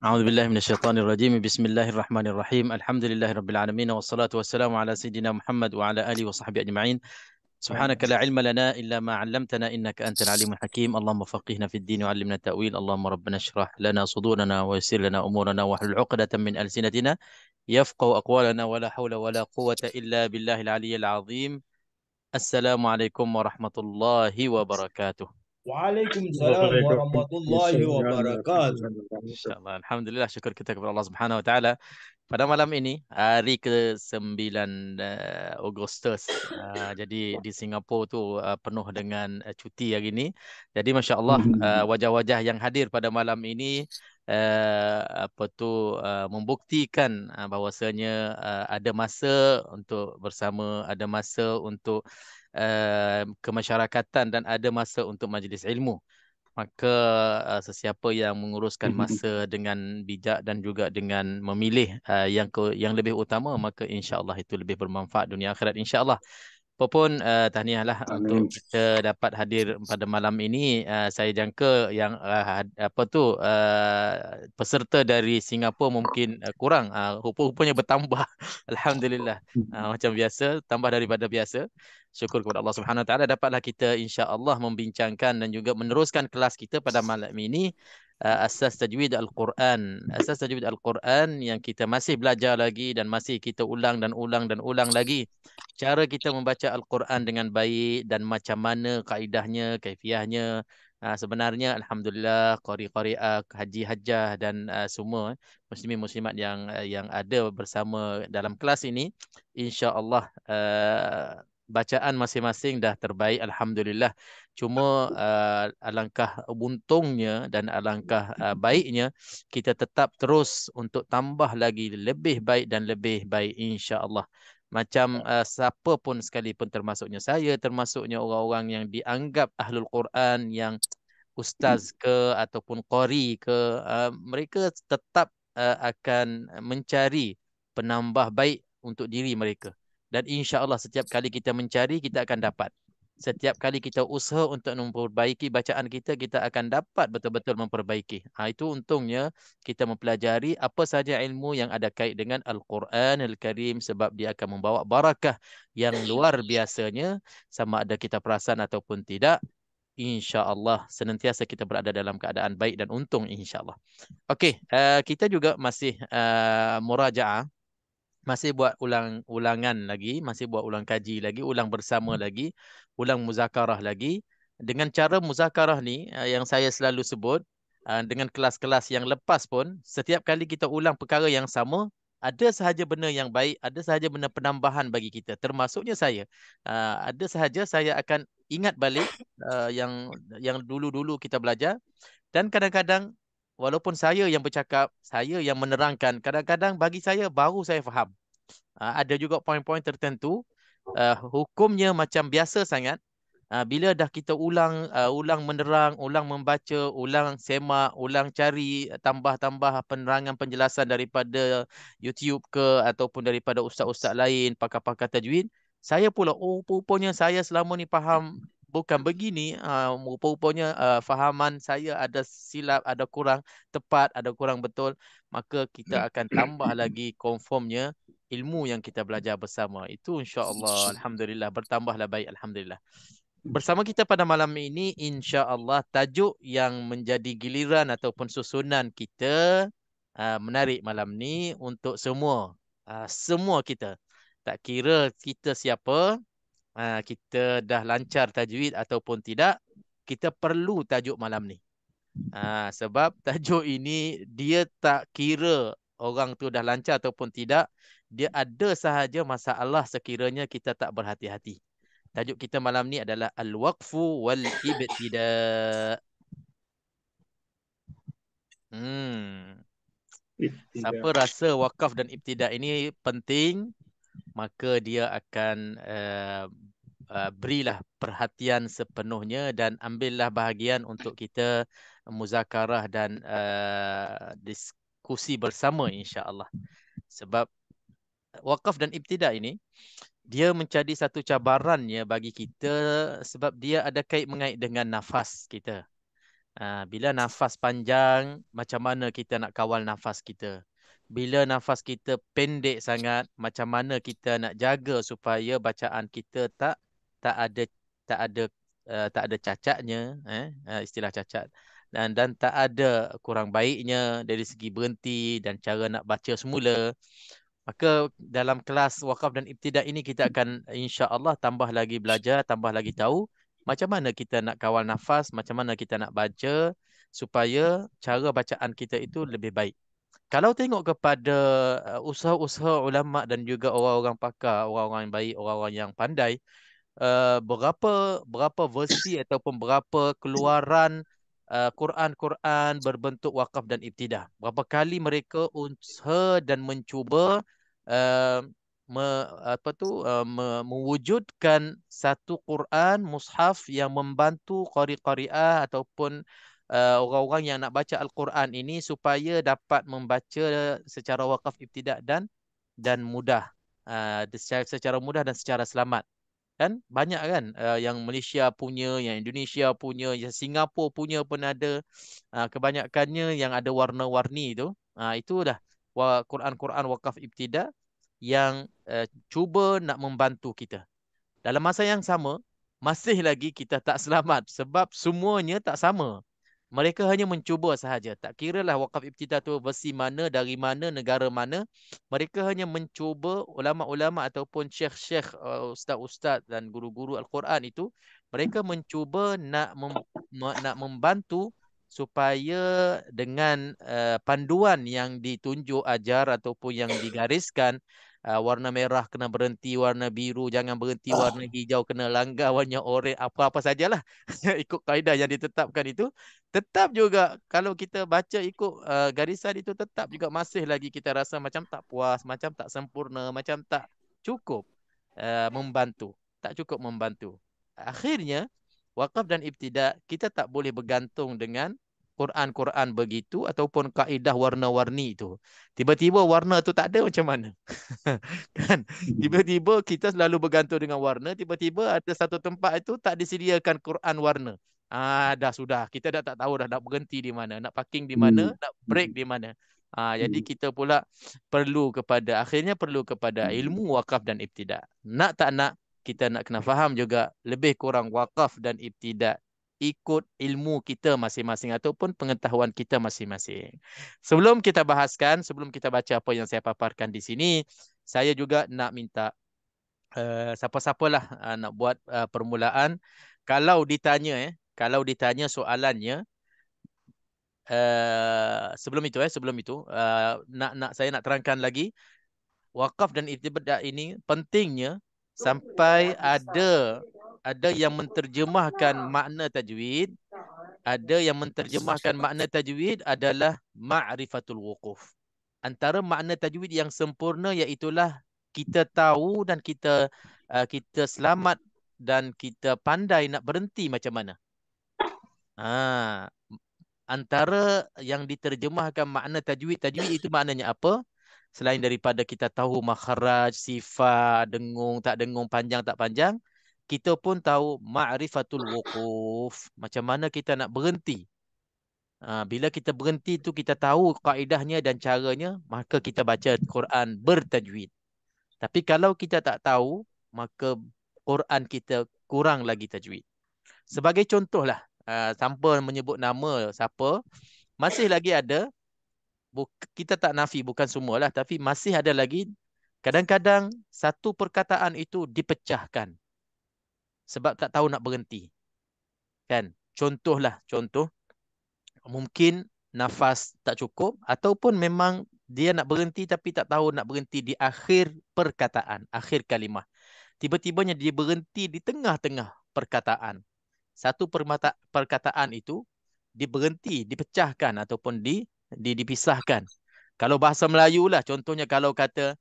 أعوذ بالله من الشيطان الرجيم. بسم الله الرحمن الرحيم. الحمد لله رب العالمين، والصلاة والسلام على سيدنا محمد وعلى آله وصحبه أجمعين. سبحانك لا علم لنا إلا ما علمتنا، إنك أنت العليم الحكيم. اللهم فقهنا في الدين وعلمنا التأويل. اللهم ربنا اشرح لنا صدورنا ويسر لنا أمورنا واحلل عقدة من ألسنتنا يفقه أقوالنا، ولا حول ولا قوة إلا بالله العلي العظيم. السلام عليكم ورحمة الله وبركاته. Waalaikumsalam warahmatullahi Waalaikumsalam wabarakatuh. warahmatullahi wabarakatuh. InsyaAllah. Alhamdulillah, syukur kita kepada Allah Subhanahu Wa Taala. Pada malam ini, hari ke-9 Ogostus. Jadi di Singapura tu penuh dengan cuti hari ini. Jadi Masya Allah, wajah-wajah yang hadir pada malam ini apa tu membuktikan bahawasanya ada masa untuk bersama, ada masa untuk kemasyarakatan, dan ada masa untuk majlis ilmu. Maka sesiapa yang menguruskan masa dengan bijak dan juga dengan memilih yang lebih utama, maka insya-Allah itu lebih bermanfaat dunia akhirat insya-Allah. Apapun tahniahlah untuk Amin. kita dapat hadir pada malam ini. Saya jangka yang peserta dari Singapura mungkin kurang, rupa-rupanya bertambah. Alhamdulillah. Macam biasa, tambah daripada biasa. Syukur kepada Allah Subhanahu Wa Taala, dapatlah kita insya-Allah membincangkan dan juga meneruskan kelas kita pada malam ini, Asas Tajwid Al-Quran. Asas Tajwid Al-Quran yang kita masih belajar lagi dan masih kita ulang dan ulang dan ulang lagi. Cara kita membaca Al-Quran dengan baik dan macam mana kaedahnya, kaifiahnya. Sebenarnya Alhamdulillah, qari-qari'ah, haji-hajjah dan semua muslimin-muslimat yang ada bersama dalam kelas ini, insya-Allah bacaan masing-masing dah terbaik Alhamdulillah. Cuma alangkah untungnya dan alangkah baiknya kita tetap terus untuk tambah lagi lebih baik dan lebih baik insya-Allah. Macam siapa pun sekalipun, termasuknya saya, termasuknya orang-orang yang dianggap ahlul Quran, yang ustaz ke ataupun qari ke, mereka tetap akan mencari penambah baik untuk diri mereka. Dan insya-Allah setiap kali kita mencari, kita akan dapat. Setiap kali kita usaha untuk memperbaiki bacaan kita, kita akan dapat betul-betul memperbaiki. Itu untungnya kita mempelajari apa saja ilmu yang ada kait dengan Al-Quran Al-Karim, sebab dia akan membawa barakah yang luar biasanya, sama ada kita perasan ataupun tidak. InsyaAllah senantiasa kita berada dalam keadaan baik dan untung insyaAllah. Okey, kita juga masih murajaah, masih buat ulangan lagi, masih buat ulang kaji lagi, ulang bersama lagi, ulang muzakarah lagi. Dengan cara muzakarah ni yang saya selalu sebut, dengan kelas-kelas yang lepas pun, setiap kali kita ulang perkara yang sama, ada sahaja benda yang baik, ada sahaja benda penambahan bagi kita, termasuknya saya. Ada sahaja saya akan ingat balik yang dulu-dulu kita belajar, dan kadang-kadang walaupun saya yang bercakap, saya yang menerangkan, kadang-kadang bagi saya baru saya faham. Ada juga poin-poin tertentu, hukumnya macam biasa sangat. Bila dah kita ulang menerang, ulang membaca, ulang semak, ulang cari tambah-tambah penerangan penjelasan daripada YouTube ke ataupun daripada ustaz-ustaz lain, pakar-pakar tajwid, saya pula, oh rupanya saya selama ni faham bukan begini. Rupa-rupanya fahaman saya ada silap, ada kurang tepat, ada kurang betul. Maka kita akan tambah lagi konformnya ilmu yang kita belajar bersama. Itu insya-Allah alhamdulillah bertambahlah baik alhamdulillah. Bersama kita pada malam ini insya-Allah tajuk yang menjadi giliran ataupun susunan kita menarik malam ni untuk semua, semua kita. Tak kira kita siapa, kita dah lancar tajwid ataupun tidak, kita perlu tajuk malam ni. Sebab tajuk ini dia tak kira orang tu dah lancar ataupun tidak, dia ada sahaja masalah sekiranya kita tak berhati-hati. Tajuk kita malam ni adalah Al-Waqfu wal-Ibtida'. Siapa rasa wakaf dan ibtida' ini penting, maka dia akan berilah perhatian sepenuhnya dan ambillah bahagian untuk kita muzakarah dan diskusi bersama insya-Allah. Sebab wakaf dan ibtida' ini dia menjadi satu cabarannya bagi kita, sebab dia ada kait mengait dengan nafas kita. Bila nafas panjang, macam mana kita nak kawal nafas kita? Bila nafas kita pendek sangat, macam mana kita nak jaga supaya bacaan kita tak ada tak ada tak ada cacatnya, istilah cacat, dan tak ada kurang baiknya dari segi berhenti dan cara nak baca semula. Maka dalam kelas wakaf dan ibtidak ini kita akan insya-Allah tambah lagi belajar, tambah lagi tahu macam mana kita nak kawal nafas, macam mana kita nak baca supaya cara bacaan kita itu lebih baik. Kalau tengok kepada usaha-usaha ulama dan juga orang-orang pakar, orang-orang yang baik, orang-orang yang pandai, berapa versi ataupun berapa keluaran Quran-Quran berbentuk wakaf dan ibtidah. Berapa kali mereka usaha dan mencuba uh, mewujudkan satu Quran mushaf yang membantu qari-qariah ataupun orang-orang yang nak baca Al-Quran ini supaya dapat membaca secara wakaf ibtidah dan mudah, secara mudah dan secara selamat. Kan banyak kan, yang Malaysia punya, yang Indonesia punya, yang Singapura punya pun ada. Kebanyakannya yang ada warna-warni itu, itu dah Quran-Quran wakaf ibtidah yang cuba nak membantu kita. Dalam masa yang sama, masih lagi kita tak selamat sebab semuanya tak sama. Mereka hanya mencuba sahaja. Tak kiralah wakaf ibtidah tu versi mana, dari mana, negara mana. Mereka hanya mencuba, ulama-ulama ataupun syekh-syekh, ustaz-ustaz dan guru-guru Al-Quran itu, mereka mencuba nak membantu supaya dengan panduan yang ditunjuk ajar ataupun yang digariskan, warna merah kena berhenti, warna biru jangan berhenti, warna hijau kena langgar, warna oranye apa-apa sajalah ikut kaedah yang ditetapkan itu. Tetap juga kalau kita baca ikut garisan itu, tetap juga masih lagi kita rasa macam tak puas, macam tak sempurna, macam tak cukup membantu. Tak cukup membantu. Akhirnya, wakaf dan ibtidak, kita tak boleh bergantung dengan Quran-Quran begitu ataupun kaedah warna-warni itu. Tiba-tiba warna tu tak ada, macam mana? Kan? Tiba-tiba kita selalu bergantung dengan warna, tiba-tiba ada satu tempat itu tak disediakan Quran warna. Dah sudah, kita dah tak tahu dah nak berhenti di mana, nak parking di mana, nak break di mana. Jadi kita pula akhirnya perlu kepada ilmu wakaf dan ibtidak. Nak tak nak, kita nak kena faham juga lebih kurang wakaf dan ibtidak ikut ilmu kita masing-masing ataupun pengetahuan kita masing-masing. Sebelum kita bahaskan, sebelum kita baca apa yang saya paparkan di sini, saya juga nak minta siapa-siapalah nak buat permulaan. Kalau ditanya soalannya, sebelum itu saya nak terangkan lagi, wakaf dan ibtidak ini pentingnya sampai ada yang menterjemahkan makna tajwid. Ada yang menterjemahkan makna tajwid adalah ma'rifatul wuquf. Antara makna tajwid yang sempurna iaitulah kita tahu dan kita selamat dan kita pandai nak berhenti macam mana. Antara yang diterjemahkan makna tajwid itu maknanya apa? Selain daripada kita tahu makhraj, sifat, dengung, tak dengung, panjang, tak panjang, kita pun tahu ma'rifatul wuquf. Macam mana kita nak berhenti. Bila kita berhenti tu kita tahu kaedahnya dan caranya, maka kita baca Quran bertajwid. Tapi kalau kita tak tahu, maka Quran kita kurang lagi tajwid. Sebagai contohlah, tanpa menyebut nama siapa, masih lagi ada, kita tak nafi, bukan semualah, tapi masih ada lagi, kadang-kadang satu perkataan itu dipecahkan sebab tak tahu nak berhenti. Kan? Contoh, mungkin nafas tak cukup ataupun memang dia nak berhenti tapi tak tahu nak berhenti di akhir perkataan, akhir kalimah. Tiba-tibanya dia berhenti di tengah-tengah perkataan. Satu perkataan itu dipecahkan ataupun dipisahkan. Kalau bahasa Melayu lah, contohnya kalau kata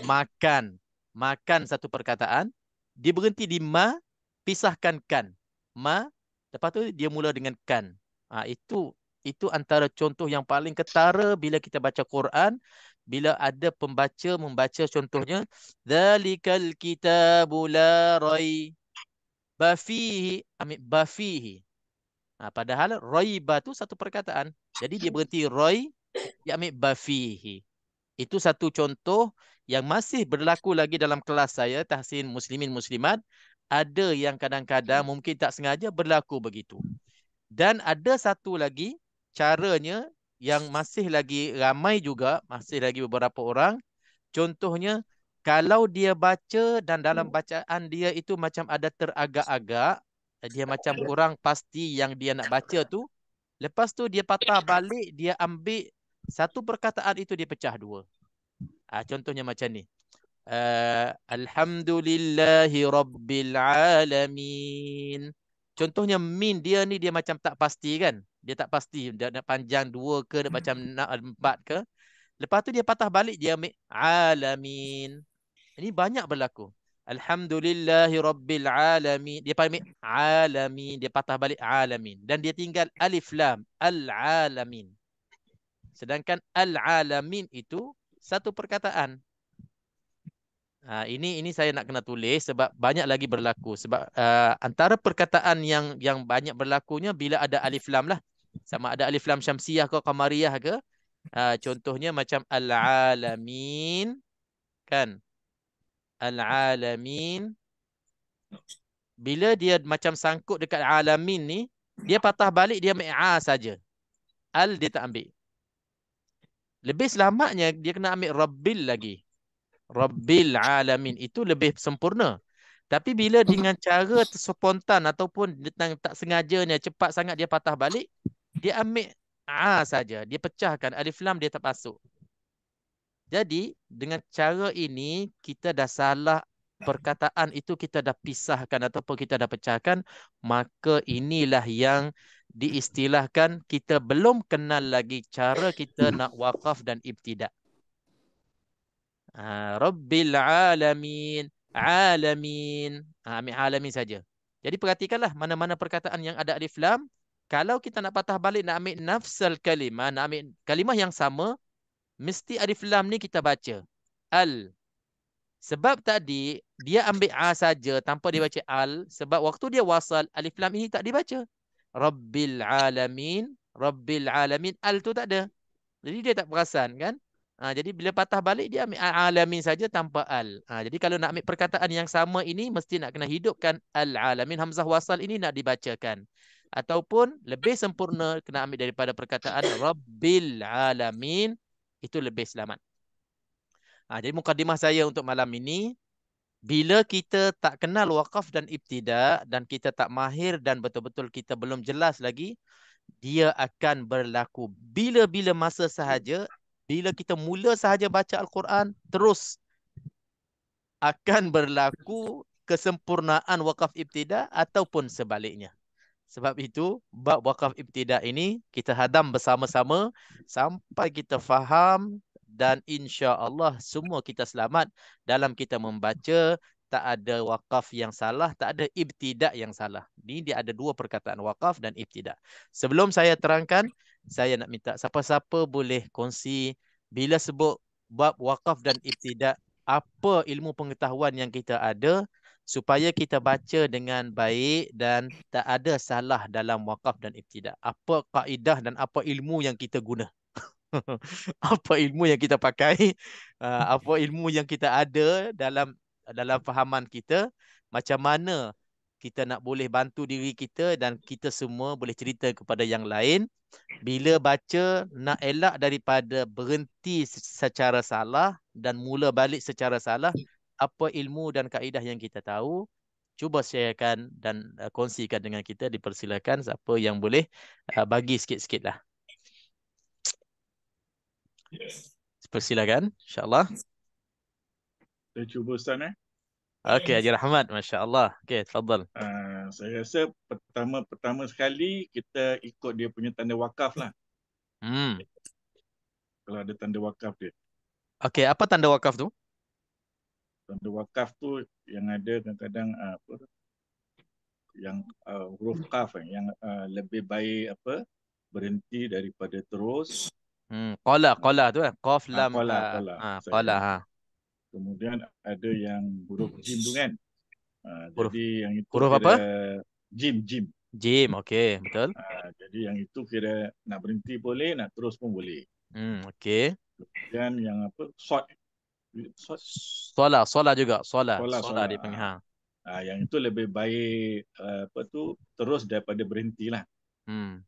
makan satu perkataan, dia berhenti di ma, pisahkan kan. Ma, lepas tu dia mula dengan kan. Itu antara contoh yang paling ketara bila kita baca Quran, bila ada pembaca membaca contohnya dzalikal kitabu la raiba fihi, ambil ba fihi. Padahal raiba tu satu perkataan. Jadi dia berhenti roi, dia ambil bafihi. Itu satu contoh yang masih berlaku lagi dalam kelas saya, tahsin muslimin muslimat. Ada yang kadang-kadang mungkin tak sengaja berlaku begitu. Dan ada satu lagi caranya yang masih lagi ramai juga, masih lagi beberapa orang. Contohnya, kalau dia baca dan dalam bacaan dia itu macam ada teragak-agak, dia macam kurang pasti yang dia nak baca tu, lepas tu dia patah balik, dia ambil satu perkataan itu dia pecah dua. Contohnya macam ni. Alhamdulillahi Rabbil Alamin. Contohnya min dia ni dia macam tak pasti kan. Dia tak pasti dia nak panjang dua ke, dia macam nak empat ke. Lepas tu dia patah balik, dia ambil alamin. Ini banyak berlaku. Alhamdulillahi Rabbil Alamin. Dia ambil alamin. Dia patah balik alamin. Dan dia tinggal alif lam. Al-alamin. Sedangkan al-alamin itu satu perkataan. Ini saya nak kena tulis sebab banyak lagi berlaku. Sebab antara perkataan yang banyak berlakunya bila ada alif lam lah. Sama ada alif lam syamsiyah ke qamariyah ke. Contohnya macam al-alamin kan. Al-alamin. Bila dia macam sangkut dekat alamin ni, dia patah balik dia ambil a saja. Al dia tak ambil. Lebih selamatnya dia kena ambil rabbil lagi. Rabbil alamin itu lebih sempurna. Tapi bila dengan cara spontan ataupun tak sengajanya cepat sangat dia patah balik, dia ambil a saja. Dia pecahkan alif lam dia tak masuk. Jadi dengan cara ini kita dah salah perkataan itu, kita dah pisahkan ataupun kita dah pecahkan, maka inilah yang diistilahkan kita belum kenal lagi cara kita nak waqaf dan ibtidak. Rabbil alamin, alamin. Ambil alamin saja. Jadi perhatikanlah mana-mana perkataan yang ada alif lam, kalau kita nak patah balik, nak ambil nafsal kalimah, nak ambil kalimah yang sama, mesti alif lam ni kita baca al. Sebab tadi dia ambil a saja tanpa dia baca al, sebab waktu dia wasal alif lam ini tak dibaca. Rabbil alamin, Rabbil alamin, al tu tak ada. Jadi dia tak perasan kan? Jadi bila patah balik dia ambil alamin saja tanpa al. Jadi kalau nak ambil perkataan yang sama ini mesti nak kena hidupkan al-alamin, hamzah wasal ini nak dibacakan. Ataupun lebih sempurna kena ambil daripada perkataan Rabbil alamin, itu lebih selamat. Jadi mukadimah saya untuk malam ini, bila kita tak kenal waqaf dan ibtidak dan kita tak mahir dan betul-betul kita belum jelas lagi, dia akan berlaku bila-bila masa sahaja. Bila kita mula sahaja baca Al-Quran, terus akan berlaku kesempurnaan waqaf ibtidak ataupun sebaliknya. Sebab itu, bab waqaf ibtidak ini kita hadam bersama-sama sampai kita faham, dan insya-Allah semua kita selamat dalam kita membaca. Tak ada waqaf yang salah, tak ada ibtidak yang salah. Ini dia ada dua perkataan, waqaf dan ibtidak. Sebelum saya terangkan, saya nak minta siapa-siapa boleh kongsi bila sebut bab waqaf dan ibtidak, apa ilmu pengetahuan yang kita ada supaya kita baca dengan baik dan tak ada salah dalam waqaf dan ibtidak. Apa kaedah dan apa ilmu yang kita guna? Apa ilmu yang kita pakai? Apa ilmu yang kita ada dalam fahaman kita? Macam mana kita nak boleh bantu diri kita dan kita semua boleh cerita kepada yang lain? Bila baca, nak elak daripada berhenti secara salah dan mula balik secara salah, apa ilmu dan kaedah yang kita tahu, cuba sharekan dan kongsikan dengan kita. Dipersilakan siapa yang boleh bagi sikit-sikit lah. Persilakan, insyaAllah. Saya cuba Ustaz Okey, Haji Rahmat, masya-Allah. Okey, tafadhal. Saya rasa pertama sekali kita ikut dia punya tanda wakaf lah. Kalau ada tanda wakaf dia. Okey, apa tanda wakaf tu? Tanda wakaf tu yang ada kadang-kadang yang huruf qaf yang lebih baik berhenti daripada terus. Qala tu qaf lam qala. Kemudian ada yang huruf jim tu kan. Jadi yang itu huruf kira apa? jim. Jim, okey, betul. Jadi yang itu kira nak berhenti boleh, nak terus pun boleh. Okey. Dan yang apa, short, short, Solat juga, solat, solat solat. dipanggil. Ha. Yang itu lebih baik apa tu, terus daripada berhenti lah. Hmm.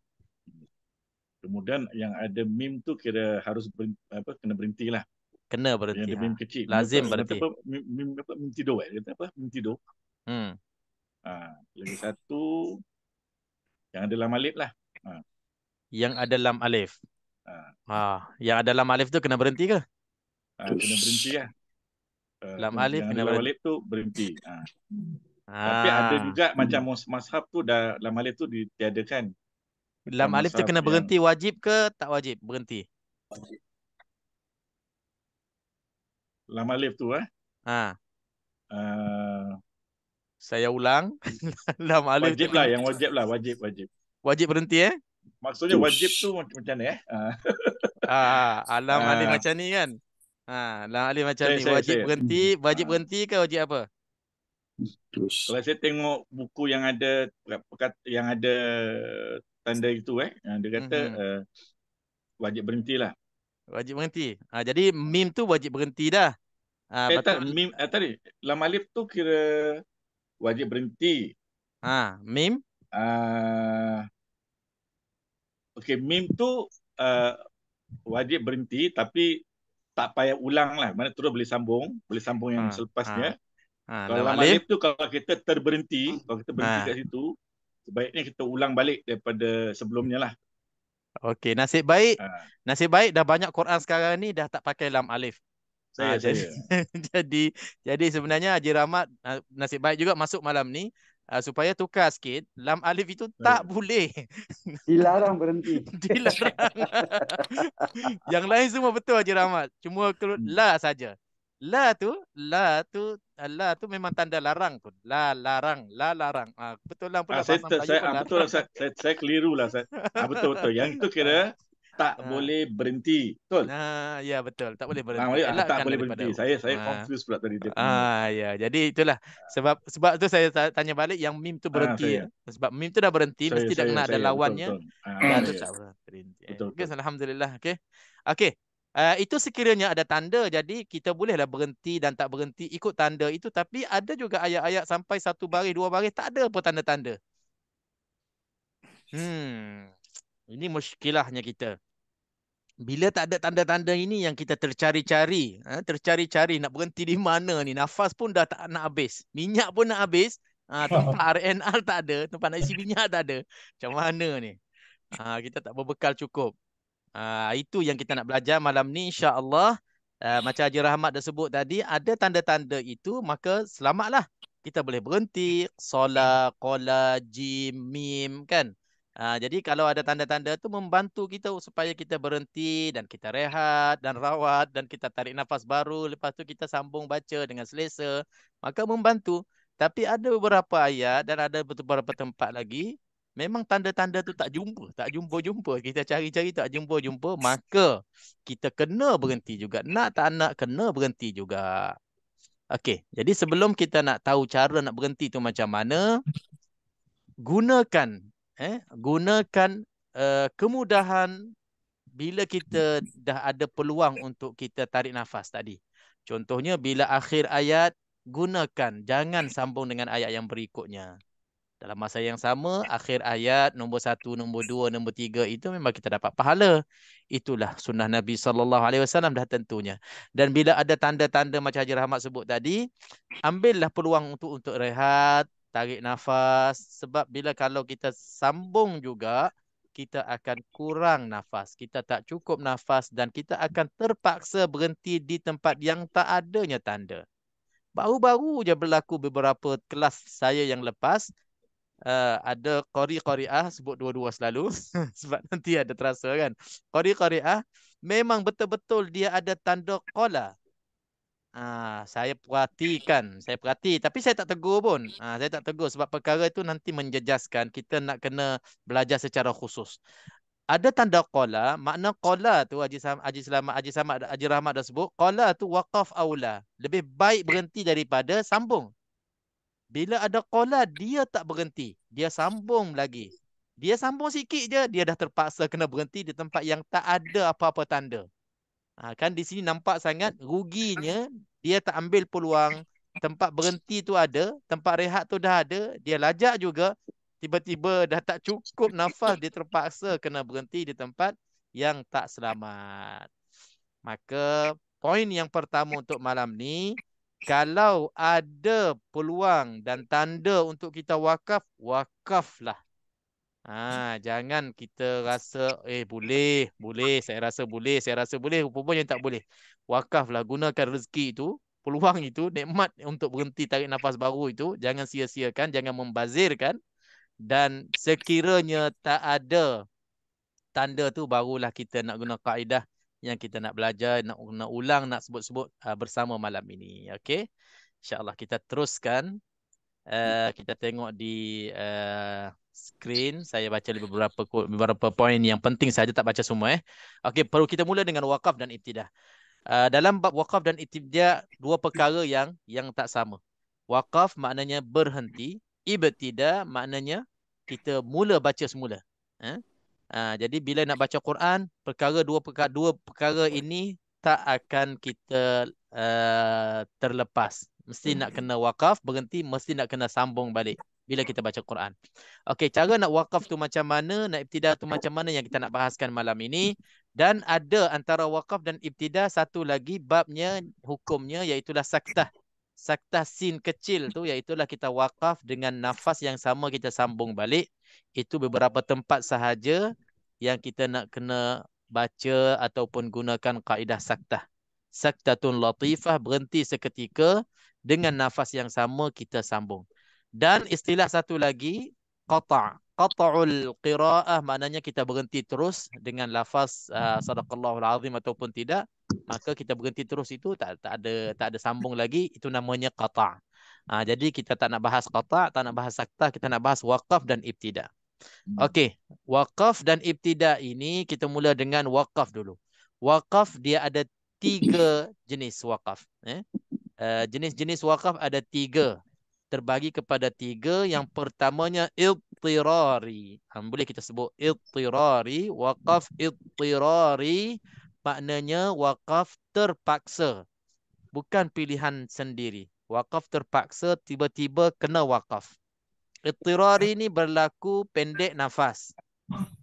Kemudian yang ada mim tu kira harus apa, kena berhenti lah. Kena Yang berhenti. ada mim kecil. Lazim Mim berhenti. apa, mim tidur. Kata apa? Mim tidur. Hmm. Lagi satu yang ada lam alif lah. Yang ada lam alif. Yang ada lam alif tu kena berhenti ke? Kena berhenti lah. Lam alif Yang ada kena lam berhenti. alif tu berhenti. Tapi ada juga macam mazhab tu dah lam alif tu ditiadakan. Macam Lam alif tu mazhab kena yang berhenti wajib ke tak wajib berhenti? lam alif tu Ha. uh, Saya ulang. Lam alif tu wajib lah, kena yang wajib lah, wajib. wajib berhenti Maksudnya wajib tu macam mana Lam alif Ah, macam ni kan? Lam alif macam saya ni. saya Wajib saya berhenti, wajib ah, berhenti ke wajib apa? kalau saya tengok buku yang ada yang ada tanda itu dia kata Mhm. wajib berhentilah. Wajib berhenti. Jadi mim tu wajib berhenti dah. Tak, Betul. mim tadi lam alif tu kira wajib berhenti. Mim. Ah, okey, mim tu uh, wajib berhenti tapi tak payah ulang lah. Mana terus boleh sambung yang Ha, ha, selepasnya. Kalau Lam lam alif. alif tu kalau kita terberhenti, kalau kita berhenti kat Ha. situ, sebaiknya kita ulang balik daripada sebelumnya lah. Okey, nasib baik. Ha, Nasib baik dah banyak Quran sekarang ni dah tak pakai lam alif. saya Jadi saya. jadi jadi sebenarnya Haji Rahmat nasib baik juga masuk malam ni supaya tukar sikit lam alif itu tak Saya. boleh Dilarang berhenti. dilarang. Yang lain semua betul Haji Rahmat. Cuma Hmm. la saja. La tu memang tanda larang tu. La larang, la larang. Kebetulan pula Saya, bahasa Melayu saya pun betul lah, larang. saya keliru lah. Betul betul. Yang itu Ah, kira tak ah. boleh berhenti. Betul. Nah, ya betul. Tak boleh berhenti. Tak Elakkan boleh daripada. berhenti. Saya confused pula tadi dia punya. Ya. Jadi itulah sebab tu saya tanya balik yang mim tu berhenti. Saya Sebab mim tu dah berhenti, mesti dah kena ada saya betul lawannya. betul. La tu Saya tak berhenti. betul Okey, betul. alhamdulillah. Okey. Okey. Itu sekiranya ada tanda, jadi kita bolehlah berhenti dan tak berhenti ikut tanda itu. Tapi ada juga ayat-ayat sampai satu baris, dua baris, tak ada apa tanda-tanda. Ini muskilahnya kita. Bila tak ada tanda-tanda ini yang kita tercari-cari. Tercari-cari nak berhenti di mana ni. Nafas pun dah tak nak habis. Minyak pun nak habis. Tempat RNR tak ada. Tempat nak isi minyak tak ada. Macam mana ni? Kita tak berbekal cukup. Itu yang kita nak belajar malam ni insya-Allah. Macam Haji Rahmat dah sebut tadi, ada tanda-tanda itu, maka selamatlah. Kita boleh berhenti, solat, qala, jim, mim kan. Jadi kalau ada tanda-tanda tu membantu kita supaya kita berhenti dan kita rehat dan rawat dan kita tarik nafas baru, lepas tu kita sambung baca dengan selesa, maka membantu. Tapi ada beberapa ayat dan ada beberapa tempat lagi memang tanda-tanda tu tak jumpa. Kita cari-cari tak jumpa, maka kita kena berhenti juga. Nak tak nak kena berhenti juga. Okey, jadi sebelum kita nak tahu cara nak berhenti tu macam mana, gunakan gunakan kemudahan bila kita dah ada peluang untuk kita tarik nafas tadi. Contohnya bila akhir ayat, gunakan, jangan sambung dengan ayat yang berikutnya. Dalam masa yang sama, akhir ayat nombor 1, nombor 2, nombor 3 itu memang kita dapat pahala. Itulah sunnah Nabi SAW dah tentunya. Dan bila ada tanda-tanda macam Haji Rahmat sebut tadi, ambillah peluang untuk rehat, tarik nafas. Sebab bila kalau kita sambung juga, kita akan kurang nafas. Kita tak cukup nafas dan kita akan terpaksa berhenti di tempat yang tak adanya tanda. Baru-baru je berlaku beberapa kelas saya yang lepas, ada qari'ah, sebut dua-dua selalu sebab nanti ada terasa kan. Qari'ah memang betul-betul dia ada tanda qala. Saya perhati tapi saya tak tegur pun. Saya tak tegur sebab perkara itu nanti menjejaskan, kita nak kena belajar secara khusus. Ada tanda qala, makna qala tu Haji Rahmat dah sebut, qala tu waqaf aula. Lebih baik berhenti daripada sambung. Bila ada qala, dia tak berhenti. Dia sambung lagi. Dia sambung sikit je, dia dah terpaksa kena berhenti di tempat yang tak ada apa-apa tanda. Kan di sini nampak sangat ruginya, dia tak ambil peluang. Tempat berhenti tu ada, tempat rehat tu dah ada, dia lajak juga, tiba-tiba dah tak cukup nafas, dia terpaksa kena berhenti di tempat yang tak selamat. Maka poin yang pertama untuk malam ni, kalau ada peluang dan tanda untuk kita wakaf, wakaflah. Jangan kita rasa boleh, saya rasa boleh, rupanya tak boleh. Wakaflah, gunakan rezeki itu, peluang itu, nikmat untuk berhenti tarik nafas baru itu, jangan sia-siakan, jangan membazirkan, dan sekiranya tak ada tanda tu, barulah kita nak guna kaedah yang kita nak belajar, nak ulang, nak sebut-sebut bersama malam ini. Okey, insya-Allah kita teruskan. Kita tengok di skrin. Saya baca beberapa poin yang penting saja, tak baca semua. Okey, perlu kita mula dengan wakaf dan ibtidah. Dalam bab wakaf dan ibtidah, dua perkara yang tak sama. Wakaf maknanya berhenti, ibtidah maknanya kita mula baca semula. Jadi bila nak baca Quran, dua perkara ini tak akan kita terlepas. Mesti nak kena wakaf, berhenti, mesti nak kena sambung balik bila kita baca Quran. Okey, cara nak wakaf tu macam mana, nak ibtidah tu macam mana, yang kita nak bahaskan malam ini. Dan ada antara wakaf dan ibtidah satu lagi babnya, hukumnya, iaitulah saktah. Saktah sin kecil tu, iaitulah kita wakaf dengan nafas yang sama, kita sambung balik. Itu beberapa tempat sahaja yang kita nak kena baca ataupun gunakan kaedah saktah. Saktatun latifah, berhenti seketika, dengan nafas yang sama kita sambung. Dan istilah satu lagi, qata'. Qata'ul qira'ah maknanya kita berhenti terus dengan lafaz sadaqallahul azim ataupun tidak. Maka kita berhenti terus, itu tak ada sambung lagi, itu namanya qata'. Jadi kita tak nak bahas qata', tak nak bahas saktah, kita nak bahas wakaf dan ibtidah. Okey, wakaf dan ibtidah ini kita mula dengan wakaf dulu. Wakaf dia ada 3 jenis wakaf. Jenis-jenis wakaf ada 3. Terbagi kepada 3. Yang pertamanya idtirari. Boleh kita sebut idtirari. Wakaf idtirari maknanya wakaf terpaksa. Bukan pilihan sendiri. Wakaf terpaksa, tiba-tiba kena wakaf. Idtirari ini berlaku pendek nafas.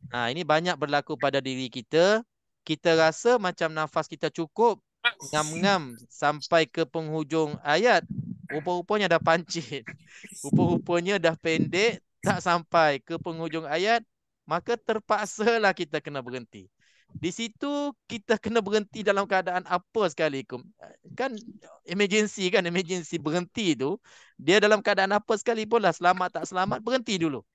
Ini banyak berlaku pada diri kita. Kita rasa macam nafas kita cukup, ngam-ngam sampai ke penghujung ayat, rupa-rupanya dah pancit. Rupa-rupanya dah pendek, tak sampai ke penghujung ayat, maka terpaksalah kita kena berhenti. Di situ kita kena berhenti dalam keadaan apa sekalipun. Kan emergency berhenti tu, dia dalam keadaan apa sekalipun lah, selamat tak selamat, berhenti dulu.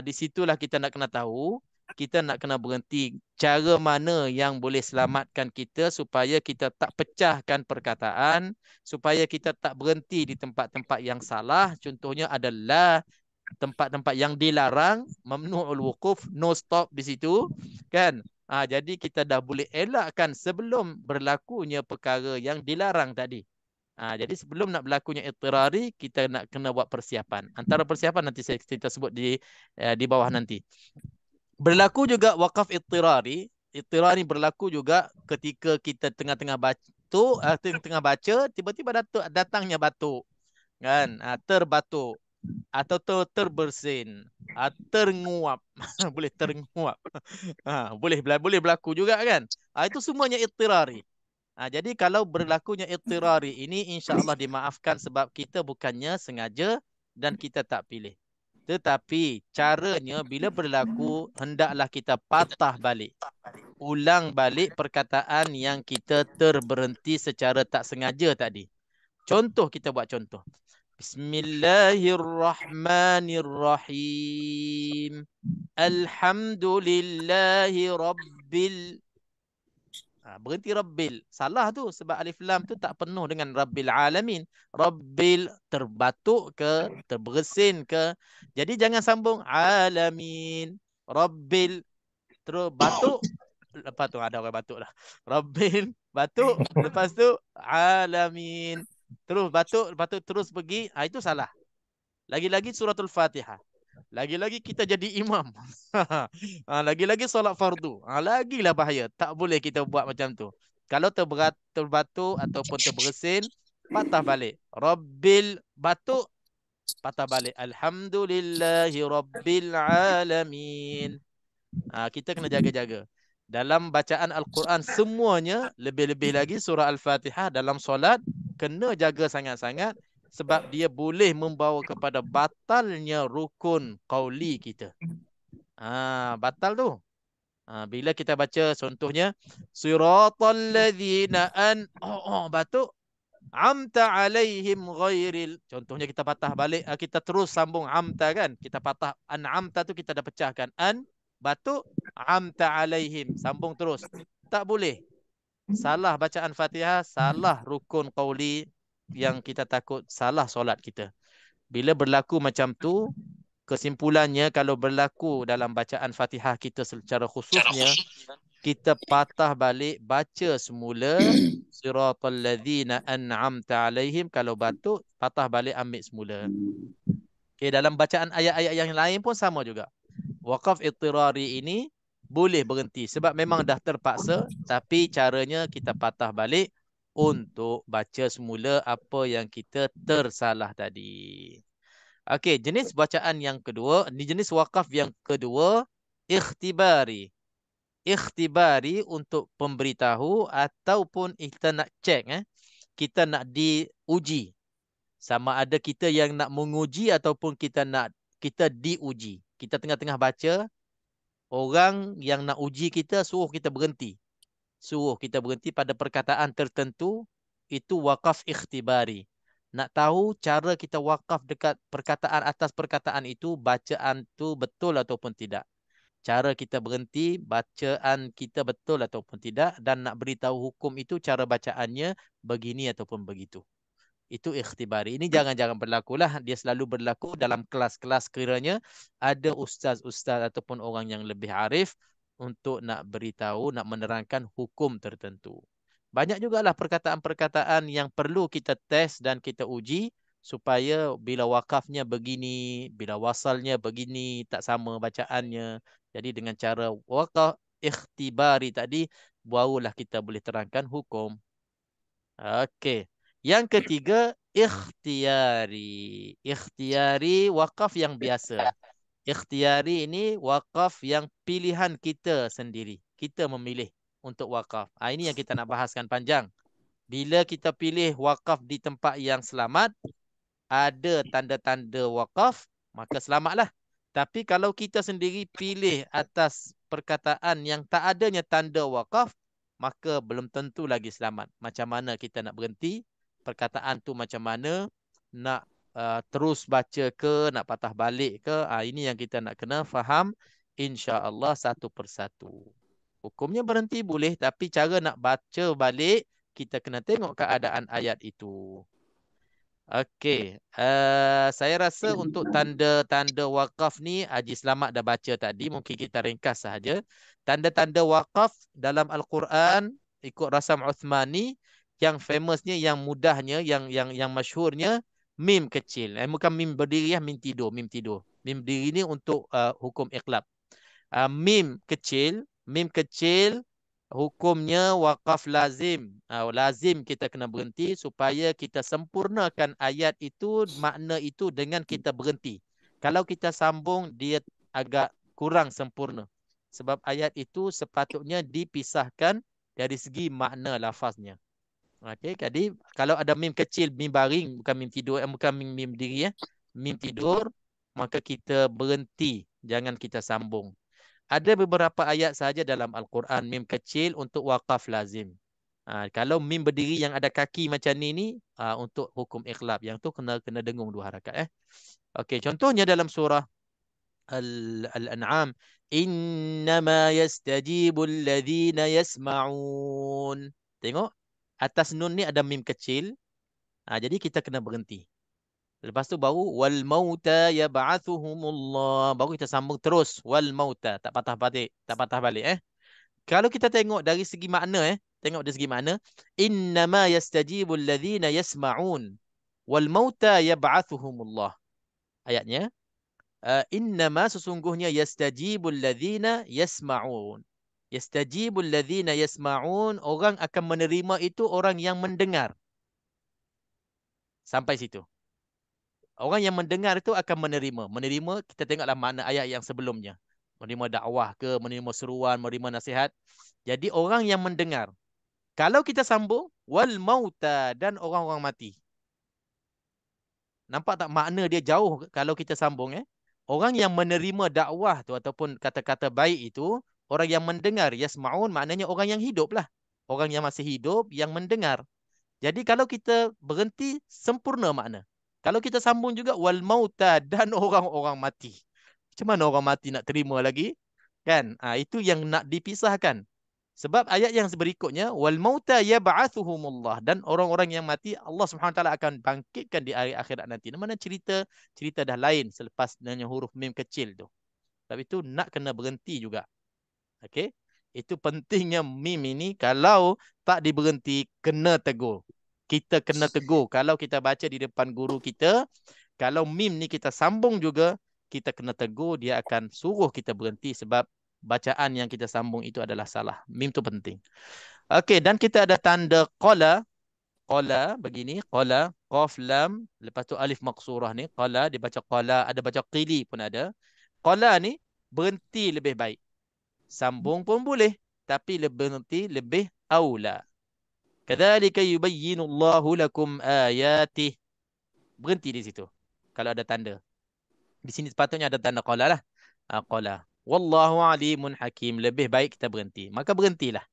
Di situlah kita nak kena tahu, kita nak kena berhenti. Cara mana yang boleh selamatkan kita supaya kita tak pecahkan perkataan, supaya kita tak berhenti di tempat-tempat yang salah. Contohnya adalah tempat-tempat yang dilarang, mamnu'ul wukuf, no stop di situ, kan? Jadi kita dah boleh elakkan sebelum berlakunya perkara yang dilarang tadi. Jadi sebelum nak berlakunya idtirari, kita nak kena buat persiapan. Antara persiapan nanti kita sebut di bawah nanti. Berlaku juga wakaf idtirari. Idtirari berlaku juga ketika kita tengah-tengah baca, tiba-tiba datangnya batuk, kan? Terbatuk atau terbersin, ternguap. Boleh ternguap. Boleh berlaku juga, kan? Itu semuanya idtirari. Jadi kalau berlakunya idtirari ini, insya-Allah dimaafkan sebab kita bukannya sengaja dan kita tak pilih. Tetapi caranya bila berlaku, hendaklah kita patah balik, ulang balik perkataan yang kita terberhenti secara tak sengaja tadi. Contoh, kita buat contoh. Bismillahirrahmanirrahim. Alhamdulillahi rabbil. Berhenti rabbil. Salah tu sebab alif lam tu tak penuh dengan rabbil alamin. Rabbil terbatuk ke, terbersin ke. Jadi jangan sambung alamin. Rabbil terus batuk. Lepas tu ada orang batuk lah. Rabbil batuk, lepas tu alamin. Terus batuk, lepas tu terus pergi. Itu salah. Lagi-lagi suratul Fatihah. Lagi-lagi kita jadi imam. Lagi-lagi solat fardu. Lagilah bahaya. Tak boleh kita buat macam tu. Kalau terbatu ataupun terbersin, patah balik. Rabbil batuk, patah balik. Alhamdulillahi Rabbil Alamin. Kita kena jaga-jaga. Dalam bacaan Al-Quran semuanya, lebih-lebih lagi surah Al-Fatihah dalam solat, kena jaga sangat-sangat sebab dia boleh membawa kepada batalnya rukun qauli kita. Batal tu. Bila kita baca contohnya, siratal ladzina batuk, amta alaihim ghairil. Contohnya kita patah balik, kita terus sambung amta kan. Kita patah an'amta tu kita dah pecahkan. Batuk, amta alaihim. Sambung terus. Tak boleh. Salah bacaan Fatihah, salah rukun qauli, yang kita takut salah solat kita. Bila berlaku macam tu, kesimpulannya kalau berlaku dalam bacaan Fatihah kita secara khususnya, kita patah balik, baca semula siratal ladzina an'amta alaihim. Kalau batuk, patah balik, ambil semula. Okay, dalam bacaan ayat-ayat yang lain pun sama juga. Waqaf ittirari ini boleh berhenti sebab memang dah terpaksa, tapi caranya kita patah balik untuk baca semula apa yang kita tersalah tadi. Okey, jenis bacaan yang kedua, ni jenis wakaf yang kedua, ikhtibari. Ikhtibari untuk pemberitahu ataupun kita nak cek, kita nak diuji. Sama ada kita yang nak menguji ataupun kita diuji. Kita tengah-tengah baca, orang yang nak uji kita suruh kita berhenti. Suruh kita berhenti pada perkataan tertentu, itu wakaf ikhtibari. Nak tahu cara kita wakaf dekat perkataan, atas perkataan itu, bacaan tu betul ataupun tidak. Cara kita berhenti, bacaan kita betul ataupun tidak, dan nak beritahu hukum itu cara bacaannya begini ataupun begitu. Itu ikhtibari. Ini jangan-jangan berlakulah. Dia selalu berlaku dalam kelas-kelas kiranya ada ustaz-ustaz ataupun orang yang lebih arif untuk nak beritahu, nak menerangkan hukum tertentu. Banyak jugalah perkataan-perkataan yang perlu kita tes dan kita uji supaya bila wakafnya begini, bila wasalnya begini, tak sama bacaannya. Jadi dengan cara wakaf ikhtibari tadi, barulah kita boleh terangkan hukum. Okey. Yang ketiga, ikhtiyari. Ikhtiyari wakaf yang biasa. Ikhtiyari ini wakaf yang pilihan kita sendiri. Kita memilih untuk wakaf. Ini yang kita nak bahaskan panjang. Bila kita pilih wakaf di tempat yang selamat, ada tanda-tanda wakaf, maka selamatlah. Tapi kalau kita sendiri pilih atas perkataan yang tak adanya tanda wakaf, maka belum tentu lagi selamat. Macam mana kita nak berhenti? Perkataan tu macam mana? Nak terus baca ke? Nak patah balik ke? Ini yang kita nak kena faham, insya-Allah satu persatu. Hukumnya berhenti boleh, tapi cara nak baca balik, kita kena tengok keadaan ayat itu. Okey, saya rasa untuk tanda-tanda wakaf ni Haji Selamat dah baca tadi, mungkin kita ringkas sahaja. Tanda-tanda wakaf dalam Al-Quran ikut Rasam Uthmani, yang famousnya, yang mudahnya, yang masyhurnya, mim kecil. Bukan mim berdiri, mim tidur, mim tidur. Mim berdiri ni untuk hukum iqlab. Mim kecil hukumnya wakaf lazim. Lazim kita kena berhenti supaya kita sempurnakan ayat itu, makna itu dengan kita berhenti. Kalau kita sambung, dia agak kurang sempurna. Sebab ayat itu sepatutnya dipisahkan dari segi makna lafaznya. Okey, jadi kalau ada mim kecil, mim baring, bukan mim tidur, bukan mim diri, mim tidur, maka kita berhenti, jangan kita sambung. Ada beberapa ayat sahaja dalam Al-Quran mim kecil untuk wakaf lazim. Kalau mim berdiri yang ada kaki macam ni untuk hukum ikhlab. Yang tu kena dengung 2 harakat. Okey, contohnya dalam surah Al-An'am, innama yastajibul ladzina yasma'un. Tengok, atas nun ni ada mim kecil. Jadi kita kena berhenti. Lepas tu baru wal mauta yab'athuhumullah. Baru kita sambung terus wal mauta, tak patah balik. Kalau kita tengok dari segi makna, tengok dari segi makna, innama yastajibul ladzina yasma'un wal mauta yab'athuhumullah. ayatnya. Innama sesungguhnya yastajibul ladzina yasma'un. Yastajibul ladzina yasma'un, orang akan menerima itu orang yang mendengar. Sampai situ. Orang yang mendengar itu akan menerima. Menerima, kita tengoklah makna ayat yang sebelumnya. Menerima dakwah ke, menerima seruan, menerima nasihat. Jadi orang yang mendengar. Kalau kita sambung, wal mauta, dan orang-orang mati. Nampak tak makna dia jauh kalau kita sambung? Orang yang menerima dakwah tu ataupun kata-kata baik itu, orang yang mendengar, yasma'un, maknanya orang yang hidup lah. Orang yang masih hidup, yang mendengar. Jadi kalau kita berhenti, sempurna makna. Kalau kita sambung juga, wal mauta, dan orang-orang mati. Macam mana orang mati nak terima lagi? Kan? Itu yang nak dipisahkan. Sebab ayat yang berikutnya, wal mauta yab'athuhumullah, dan orang-orang yang mati Allah Subhanahu Wa Taala akan bangkitkan di hari akhirat nanti. Mana cerita dah lain selepas dengan huruf mim kecil tu. Sebab itu nak kena berhenti juga. Okey? Itu pentingnya mim ini, kalau tak diberhenti kena tegur. Kita kena tegur kalau kita baca di depan guru kita, kalau mim ni kita sambung juga, kita kena tegur, dia akan suruh kita berhenti sebab bacaan yang kita sambung itu adalah salah. Mim tu penting. Okey, dan kita ada tanda qala. Qala begini, qala, qaf lam, lepas tu alif maqsurah ni, qala dibaca qala, ada baca qili pun ada. Qala ni berhenti lebih baik. Sambung pun boleh, tapi berhenti lebih aula. Kadzalika yubayyinullahu lakum ayatih. Berhenti di situ. Kalau ada tanda. Di sini sepatutnya ada tanda qala lah. Qala. Wallahu alimun hakim. Lebih baik kita berhenti. Maka berhentilah.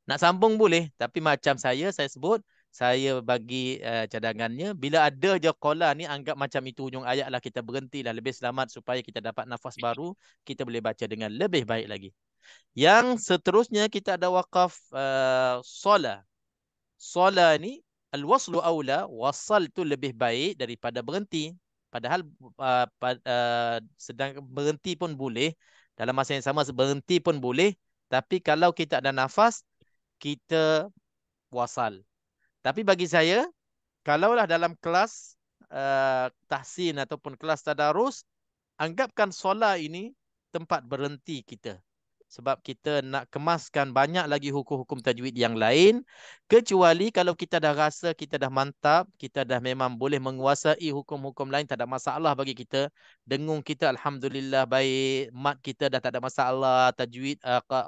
Nak sambung boleh. Tapi macam saya sebut, saya bagi cadangannya. Bila ada je qala ni, anggap macam itu ujung ayat lah. Kita berhentilah. Lebih selamat supaya kita dapat nafas baru. Kita boleh baca dengan lebih baik lagi. Yang seterusnya kita ada waqaf sola. Sola ni al-waslu aula, wasal tu lebih baik daripada berhenti. Padahal sedang berhenti pun boleh. Dalam masa yang sama berhenti pun boleh. Tapi kalau kita ada nafas, kita wasal. Tapi bagi saya, kalaulah dalam kelas tahsin ataupun kelas tadarus, anggapkan solat ini tempat berhenti kita. Sebab kita nak kemaskan banyak lagi hukum-hukum tajwid yang lain. Kecuali kalau kita dah rasa kita dah mantap, kita dah memang boleh menguasai hukum-hukum lain, tak ada masalah bagi kita. Dengung kita Alhamdulillah baik, mat kita dah tak ada masalah, tajwid,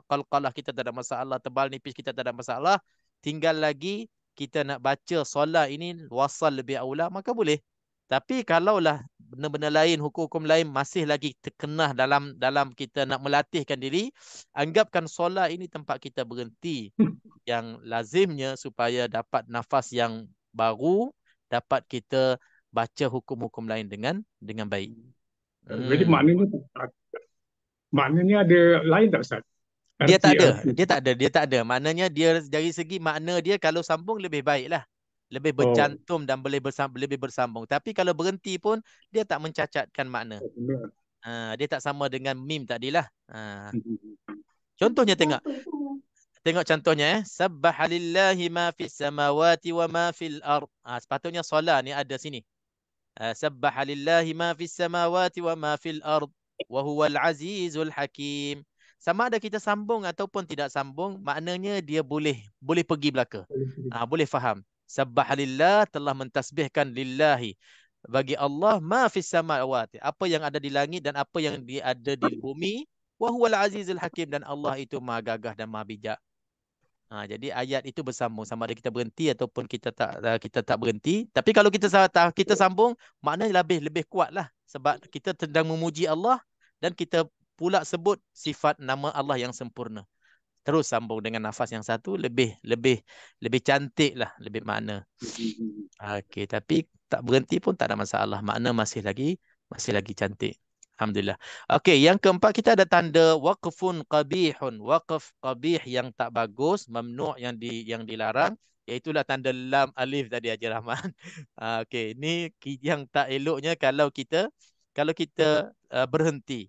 qalqalah kita tak ada masalah, tebal nipis kita tak ada masalah. Tinggal lagi kita nak baca solat ini wasal lebih aula, maka boleh. Tapi kalaulah benda-benda lain, hukum-hukum lain masih lagi terkenah dalam kita nak melatihkan diri, anggapkan solat ini tempat kita berhenti yang lazimnya supaya dapat nafas yang baru, dapat kita baca hukum-hukum lain dengan baik. Jadi maknanya ada lain tak Ustaz? Dia tak ada. Maknanya dia dari segi makna dia kalau sambung lebih baiklah. Lebih bercantum dan lebih bersambung. Tapi kalau berhenti pun dia tak mencacatkan makna. Dia tak sama dengan mim tadilah. Contohnya tengok. Tengok contohnya. Sabbaha lillahi ma fis samawati wa ma fil ard. Sepatutnya solat ni ada sini. Sabbaha lillahi ma fis samawati wa ma fil ard. Wa huwal azizul hakim. Sama ada kita sambung ataupun tidak sambung, maknanya dia boleh pergi belaka. Boleh faham. Subhanallah, telah mentasbihkan lillahi, bagi Allah, ma fis samawati, apa yang ada di langit dan apa yang ada di bumi, wa huwal azizul hakim, dan Allah itu maha gagah dan maha bijak. Jadi ayat itu bersambung, sama ada kita berhenti ataupun kita tak berhenti. Tapi kalau kita sambung, maknanya lebih kuatlah, sebab kita sedang memuji Allah dan kita pula sebut sifat nama Allah yang sempurna. Terus sambung dengan nafas yang satu, lebih cantik lah, lebih makna. Okey, tapi tak berhenti pun tak ada masalah. Makna masih lagi cantik. Alhamdulillah. Okey, yang keempat kita ada tanda waqfun qabihun. Waqf qabih yang tak bagus, mamnu' yang dilarang, iaitulah tanda lam alif tadi Haji Rahman. Okey, ini yang tak eloknya kalau kita berhenti.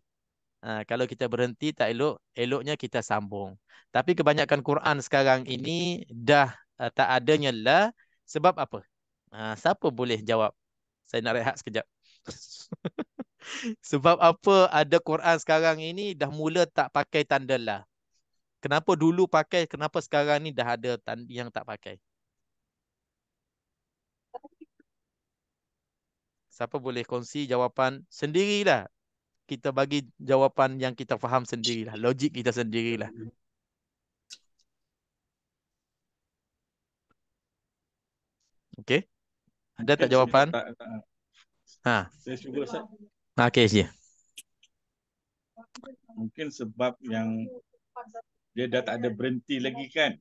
Kalau kita berhenti tak eloknya kita sambung. Tapi kebanyakan Quran sekarang ini dah tak adanya la. Sebab apa? Siapa boleh jawab? Saya nak rehat sekejap. Sebab apa ada Quran sekarang ini dah mula tak pakai tanda la? Kenapa dulu pakai, kenapa sekarang ni dah ada yang tak pakai? Siapa boleh kongsi jawapan sendirilah. Kita bagi jawapan yang kita faham sendirilah. Logik kita sendirilah. Okey? Ada tak Mungkin sebab jawapan? Ha. saya cuba Ustaz. Okey je. Mungkin sebab yang dia dah tak ada berhenti lagi kan.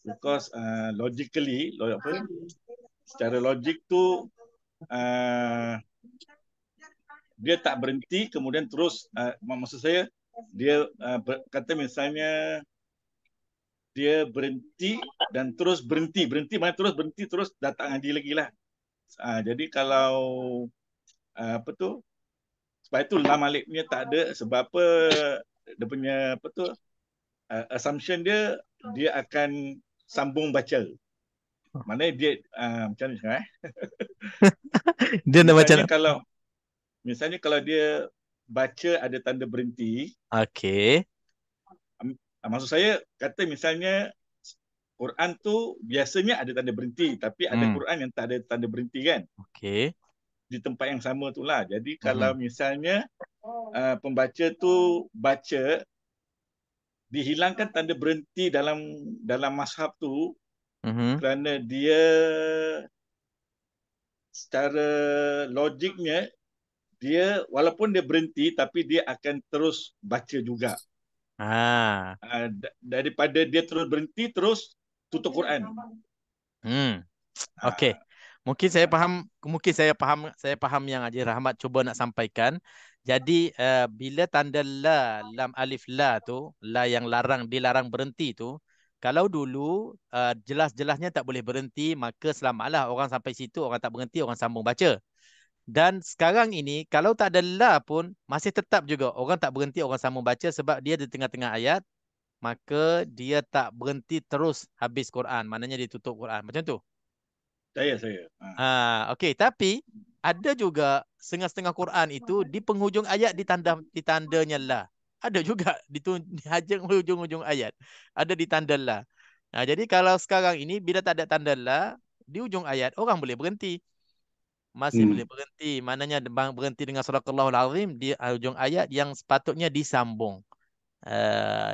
Because logically, secara logik tu dia tak berhenti kemudian terus maksud saya dia kata misalnya dia berhenti dan terus berhenti mana terus berhenti terus datang ngaji lagi lah. Jadi kalau apa tu sebab itu lam alifnya tak ada sebab apa dia punya apa tu assumption dia akan sambung baca. Maknanya dia macam ni sekarang Dia nak baca. Misalnya kalau dia baca ada tanda berhenti. Okey. Maksud saya kata misalnya Quran tu biasanya ada tanda berhenti tapi ada Quran yang tak ada tanda berhenti kan. Okey. Di tempat yang sama tu lah. Jadi kalau misalnya pembaca tu baca dihilangkan tanda berhenti dalam mazhab tu kerana dia secara logiknya dia walaupun dia berhenti tapi dia akan terus baca juga. Daripada dia terus berhenti terus tutup Quran. Okey. Mungkin saya faham yang Haji Rahmat cuba nak sampaikan. Jadi bila tanda la, lam alif la tu, la yang dilarang berhenti tu, kalau dulu jelas-jelasnya tak boleh berhenti, maka selamatlah orang sampai situ, orang tak berhenti, orang sambung baca. Dan sekarang ini kalau tak ada la pun masih tetap juga orang tak berhenti, orang sambung baca sebab dia di tengah-tengah ayat, maka dia tak berhenti terus habis Quran, maknanya dia tutup Quran. Macam tu. Saya. Okey, tapi ada juga setengah-setengah Quran itu di penghujung ayat ditandanya la. Ada juga di hujung-hujung ayat ada ditanda la. Jadi kalau sekarang ini bila tak ada tanda la di ujung ayat orang boleh berhenti. Masih boleh berhenti. Maknanya berhenti dengan Sadaqallahul Azim di hujung ayat yang sepatutnya disambung.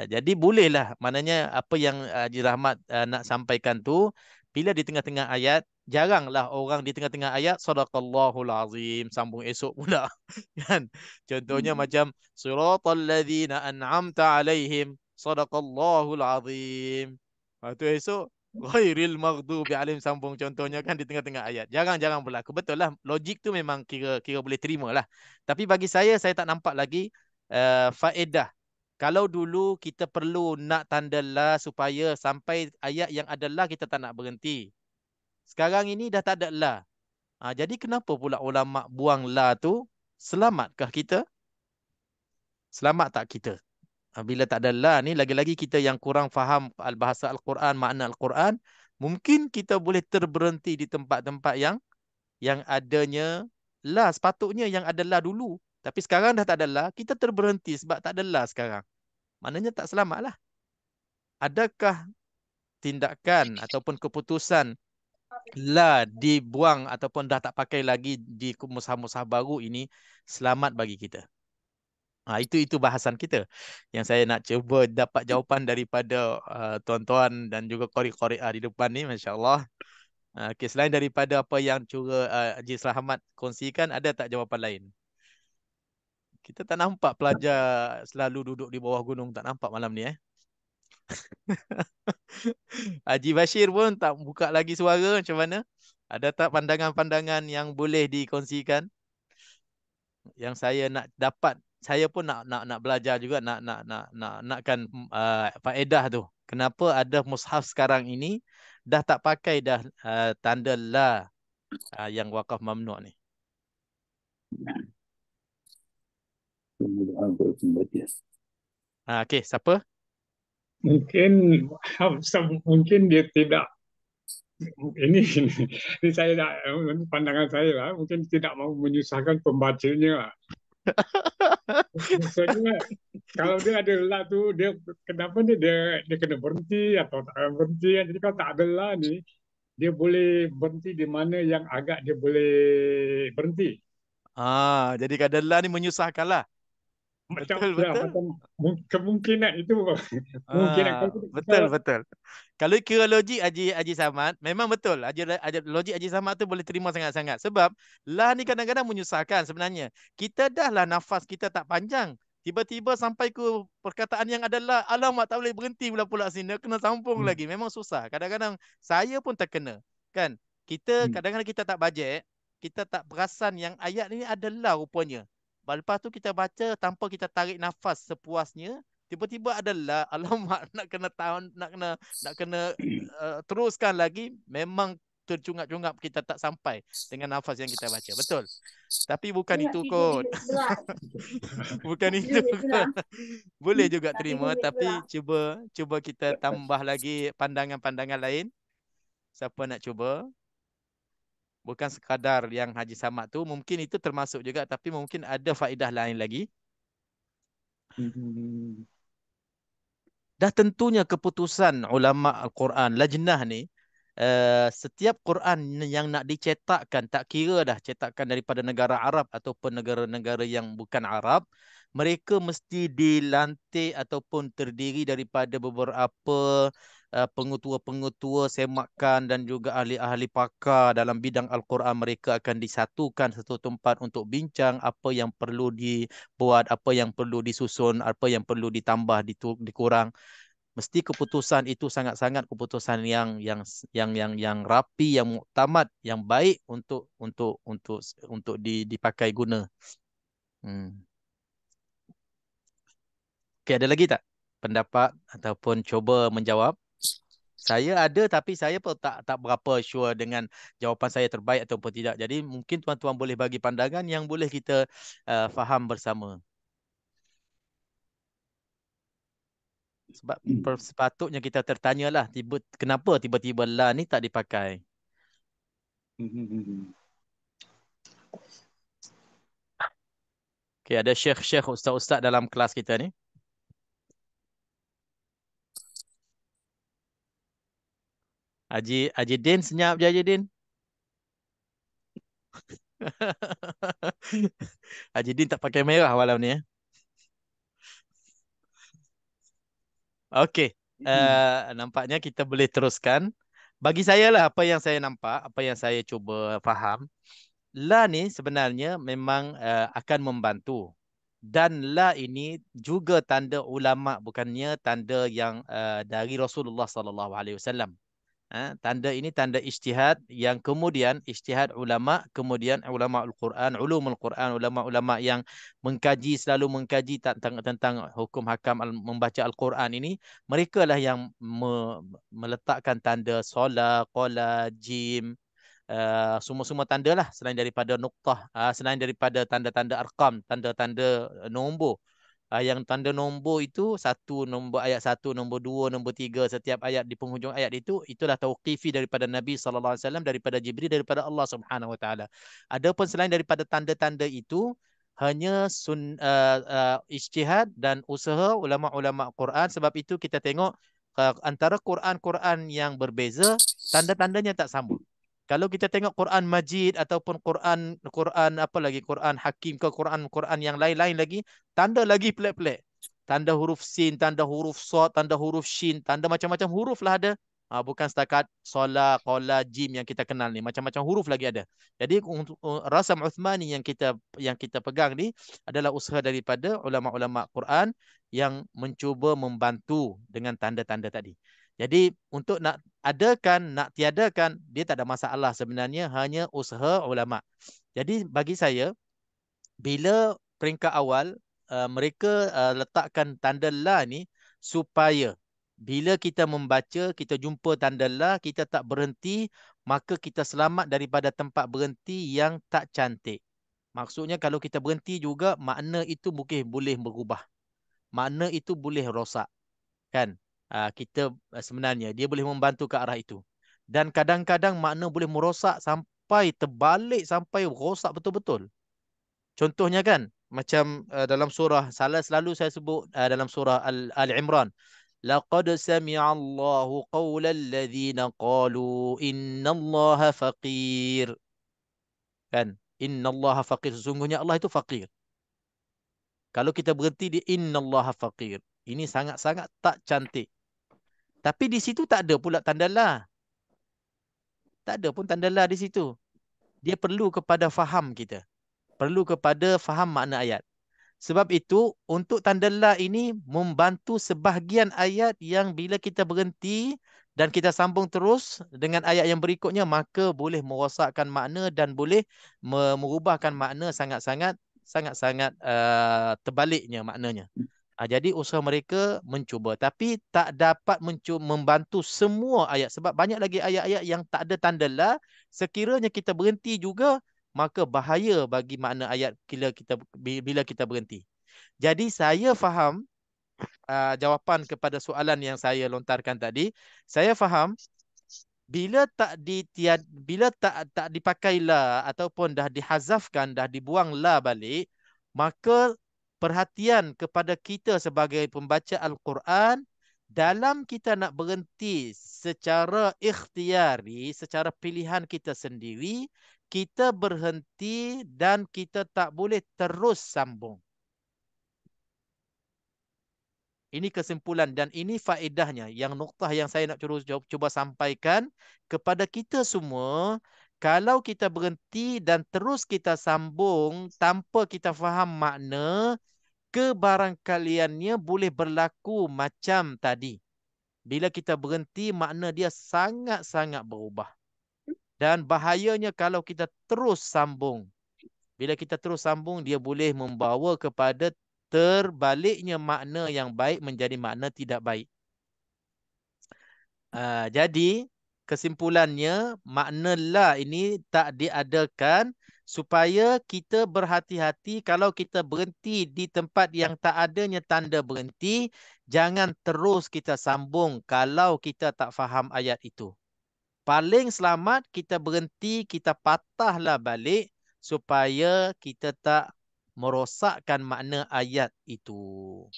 Jadi bolehlah. Maknanya apa yang Haji Rahmat nak sampaikan tu, bila di tengah-tengah ayat, jaranglah orang di tengah-tengah ayat Sadaqallahul Azim sambung esok pula. Kan? Contohnya macam Siratal ladzina an'amta alaihim Sadaqallahul Azim. Lepas tu esok Ghairil maghdubi alaihim sambung contohnya kan di tengah-tengah ayat. Jarang-jarang berlaku. Betul lah. Logik tu memang kira boleh terima lah. Tapi bagi saya tak nampak lagi faedah. Kalau dulu kita perlu nak tanda la supaya sampai ayat yang ada la kita tak nak berhenti. Sekarang ini dah tak ada la. Jadi kenapa pula ulama buang la tu? Selamatkah kita? Selamat tak kita? Bila tak ada la ni, lagi-lagi kita yang kurang faham bahasa Al-Quran, makna Al-Quran, mungkin kita boleh terberhenti di tempat-tempat yang adanya la. Sepatutnya yang ada la dulu. Tapi sekarang dah tak ada la, kita terberhenti sebab tak ada la sekarang. Maknanya tak selamat lah. Adakah tindakan ataupun keputusan la dibuang ataupun dah tak pakai lagi di mushaf-mushaf baru ini selamat bagi kita? Itu bahasan kita yang saya nak cuba dapat jawapan daripada tuan-tuan dan juga qari-qari di depan ni, masya-Allah. Okey, selain daripada apa yang cura Haji Rahmat kongsikan, ada tak jawapan lain? Kita tak nampak pelajar selalu duduk di bawah gunung, tak nampak malam ni Haji Bashir pun tak buka lagi suara, macam mana? Ada tak pandangan-pandangan yang boleh dikongsikan? Yang saya nak dapat, saya pun nak belajar juga, nakkan faedah tu. Kenapa ada mushaf sekarang ini dah tak pakai dah tanda la yang wakaf mamnu' ni? Okey, siapa? Mungkin dia tidak ini saya pandangan saya lah, mungkin tidak mau menyusahkan pembacanya lah. Maksudnya kalau dia ada lah tu, dia kenapa dia kena berhenti atau tak kena berhenti kan? Jadi kalau tak ada lah ni, dia boleh berhenti di mana yang agak dia boleh berhenti. Jadi kadang ni menyusahkan lah. Macam Betul, ya, betul. macam kemungkinan itu kemungkinan kalau kita Betul, betul. Kalau kira logik Haji Samad, memang betul. Logik Haji Samad tu boleh terima sangat-sangat. Sebab lah ni kadang-kadang menyusahkan sebenarnya. Kita dah lah nafas kita tak panjang. Tiba-tiba sampai ke perkataan yang adalah alamak tak boleh berhenti pula sini. Kena sambung lagi. Memang susah. Kadang-kadang saya pun terkena. Kan? Kita kadang-kadang kita tak bajet. Kita tak perasan yang ayat ni adalah rupanya. Lepas tu kita baca tanpa kita tarik nafas sepuasnya. Tiba-tiba adalah alamak nak kena tahun nak kena teruskan lagi, memang tercungap-cungap kita tak sampai dengan nafas yang kita baca. Betul. Tapi bukan itu kot. Bukan itu kot. Boleh juga terima, tapi cuba kita tambah lagi pandangan-pandangan lain. Siapa nak cuba? Bukan sekadar yang Haji Samad tu, mungkin itu termasuk juga, tapi mungkin ada faedah lain lagi. Dah tentunya keputusan ulama Al-Quran, lajnah ni, setiap Quran yang nak dicetakkan, tak kira dah cetakan daripada negara Arab ataupun negara-negara yang bukan Arab, mereka mesti dilantik ataupun terdiri daripada beberapa pengetua-pengetua semakan dan juga ahli-ahli pakar dalam bidang Al-Quran. Mereka akan disatukan satu tempat untuk bincang apa yang perlu dibuat, apa yang perlu disusun, apa yang perlu ditambah, dikurang. Mesti keputusan itu sangat-sangat keputusan yang rapi, yang muktamad, yang baik untuk dipakai guna. Okey, ada lagi tak pendapat ataupun cuba menjawab? Saya ada, tapi saya pun tak berapa sure dengan jawapan saya terbaik ataupun tidak. Jadi mungkin tuan-tuan boleh bagi pandangan yang boleh kita faham bersama. Sebab sepatutnya kita tertanyalah kenapa tiba-tiba la ni tak dipakai. Okey, ada syekh-syekh, ustaz-ustaz dalam kelas kita ni. Haji Din, senyap je Haji Din. Haji Din tak pakai merah malam ni. Okey, nampaknya kita boleh teruskan. Bagi saya lah apa yang saya nampak, apa yang saya cuba faham. La ni sebenarnya memang akan membantu. Dan la ini juga tanda ulama, bukannya tanda yang dari Rasulullah SAW. Tanda ini tanda ijtihad, yang kemudian ijtihad ulama, kemudian ulama Al-Quran, ulumul Quran, ulama-ulama yang selalu mengkaji tentang hukum hakam membaca Al-Quran ini, mereka lah yang meletakkan tanda sola, qala, jim, semua-semua tanda lah, selain daripada nuqtah, selain daripada tanda-tanda arkam, tanda-tanda nombor. Yang tanda nombor itu nombor ayat 1, nombor 2, nombor 3, setiap ayat di penghujung ayat itulah tauqifi daripada Nabi SAW, daripada Jibril, daripada Allah Subhanahu Wa Taala. Adapun selain daripada tanda-tanda itu, hanya ijtihad dan usaha ulama-ulama Quran. Sebab itu kita tengok antara Quran-Quran yang berbeza, tanda-tandanya tak sama. Kalau kita tengok Quran Majid ataupun Quran apa lagi, Quran Hakim ke Quran yang lain-lain lagi, tanda lagi pelik-pelik. Tanda huruf sin, tanda huruf sad, tanda huruf shin, tanda macam-macam huruf lah ada. Bukan setakat sola, qala, jim yang kita kenal ni, macam-macam huruf lagi ada. Jadi Rasam Uthmani yang kita pegang ni adalah usaha daripada ulama-ulama Quran yang mencuba membantu dengan tanda-tanda tadi. Jadi untuk nak adakan, nak tiadakan, dia tak ada masalah sebenarnya, hanya usaha ulama. Jadi bagi saya, bila peringkat awal mereka letakkan tanda la ni supaya bila kita membaca, kita jumpa tanda la, kita tak berhenti, maka kita selamat daripada tempat berhenti yang tak cantik. Maksudnya kalau kita berhenti juga, makna itu mungkin boleh berubah. Makna itu boleh rosak. Kan? Kita sebenarnya dia boleh membantu ke arah itu. Dan kadang-kadang makna boleh merosak sampai terbalik, sampai rosak betul-betul. Contohnya kan, macam dalam surah, selalu saya sebut dalam surah Al-Imran. Laqad sami'a Allahu qawla alladhina qalu innallaha faqir. Kan? Innallaha faqir. Sesungguhnya Allah itu faqir. Kalau kita berhenti di innallaha faqir, ini sangat-sangat tak cantik. Tapi di situ tak ada pula tanda la. Tak ada pun tanda la di situ. Dia perlu kepada faham kita. Perlu kepada faham makna ayat. Sebab itu, untuk tanda la ini membantu sebahagian ayat yang bila kita berhenti dan kita sambung terus dengan ayat yang berikutnya, maka boleh merosakkan makna dan boleh merubahkan makna sangat-sangat terbaliknya maknanya. Jadi usaha mereka mencuba, tapi tak dapat membantu semua ayat sebab banyak lagi ayat-ayat yang tak ada tanda la. Sekiranya kita berhenti juga, maka bahaya bagi makna ayat bila kita berhenti. Jadi saya faham jawapan kepada soalan yang saya lontarkan tadi. Saya faham bila tak dipakai la ataupun dah dihazafkan, dah dibuang la balik, maka perhatian kepada kita sebagai pembaca Al-Quran, dalam kita nak berhenti secara ikhtiari, secara pilihan kita sendiri, kita berhenti dan kita tak boleh terus sambung. Ini kesimpulan dan ini faedahnya. Yang noktah yang saya nak cuba sampaikan kepada kita semua, kalau kita berhenti dan terus kita sambung tanpa kita faham makna, kebarangkaliannya boleh berlaku macam tadi. Bila kita berhenti, makna dia sangat-sangat berubah. Dan bahayanya kalau kita terus sambung. Bila kita terus sambung, dia boleh membawa kepada terbaliknya makna yang baik menjadi makna tidak baik. Jadi, kesimpulannya, makna la ini tak diadakan supaya kita berhati-hati kalau kita berhenti di tempat yang tak adanya tanda berhenti, jangan terus kita sambung kalau kita tak faham ayat itu. Paling selamat kita berhenti, kita patahlah balik supaya kita tak merosakkan makna ayat itu.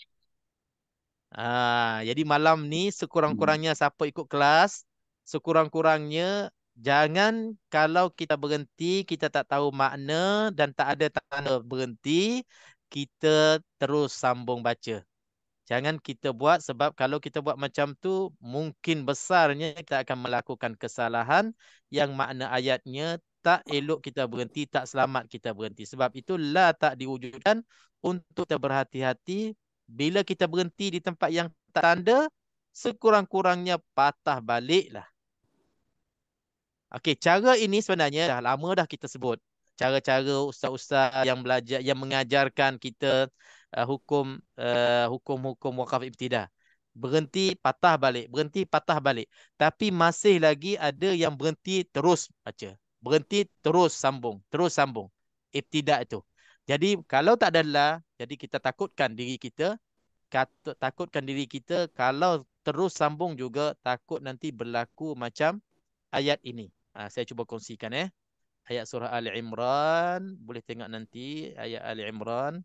Jadi malam ni sekurang-kurangnya siapa ikut kelas, sekurang-kurangnya jangan kalau kita berhenti, kita tak tahu makna dan tak ada tanda berhenti, kita terus sambung baca. Jangan kita buat sebab kalau kita buat macam tu, mungkin besarnya kita akan melakukan kesalahan yang makna ayatnya tak elok kita berhenti, tak selamat kita berhenti. Sebab itu la tak diwujudkan untuk kita berhati-hati. Bila kita berhenti di tempat yang tak tanda, sekurang-kurangnya patah baliklah. Okey, cara ini sebenarnya dah lama dah kita sebut. Cara-cara ustaz-ustaz yang belajar, yang mengajarkan kita hukum-hukum wakaf ibtidah. Berhenti, patah balik. Berhenti, patah balik. Tapi masih lagi ada yang berhenti terus baca. Berhenti terus sambung. Terus sambung. Ibtidah itu. Jadi kalau tak ada la, jadi kita takutkan diri kita. Takutkan diri kita kalau terus sambung juga takut nanti berlaku macam ayat ini. Saya cuba kongsikan ayat surah Ali Imran, boleh tengok nanti ayat Ali Imran.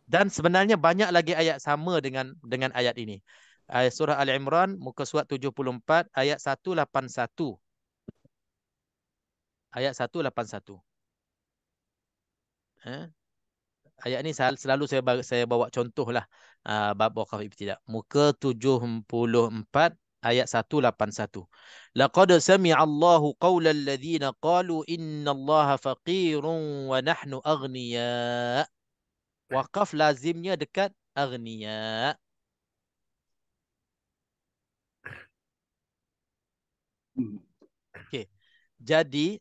Dan sebenarnya banyak lagi ayat sama dengan ayat ini. Ayat surah Ali Imran muka surat 74 ayat 181. Ayat 181. Ayat ni selalu saya bawa contohlah bab wakaf ibtidah. Muka 74 ayat 181. Laqad sami'a Allahu qawla alladhina qalu innallaha faqirun wa nahnu aghniya. Waqaf lazimnya dekat aghniya. Okey. Jadi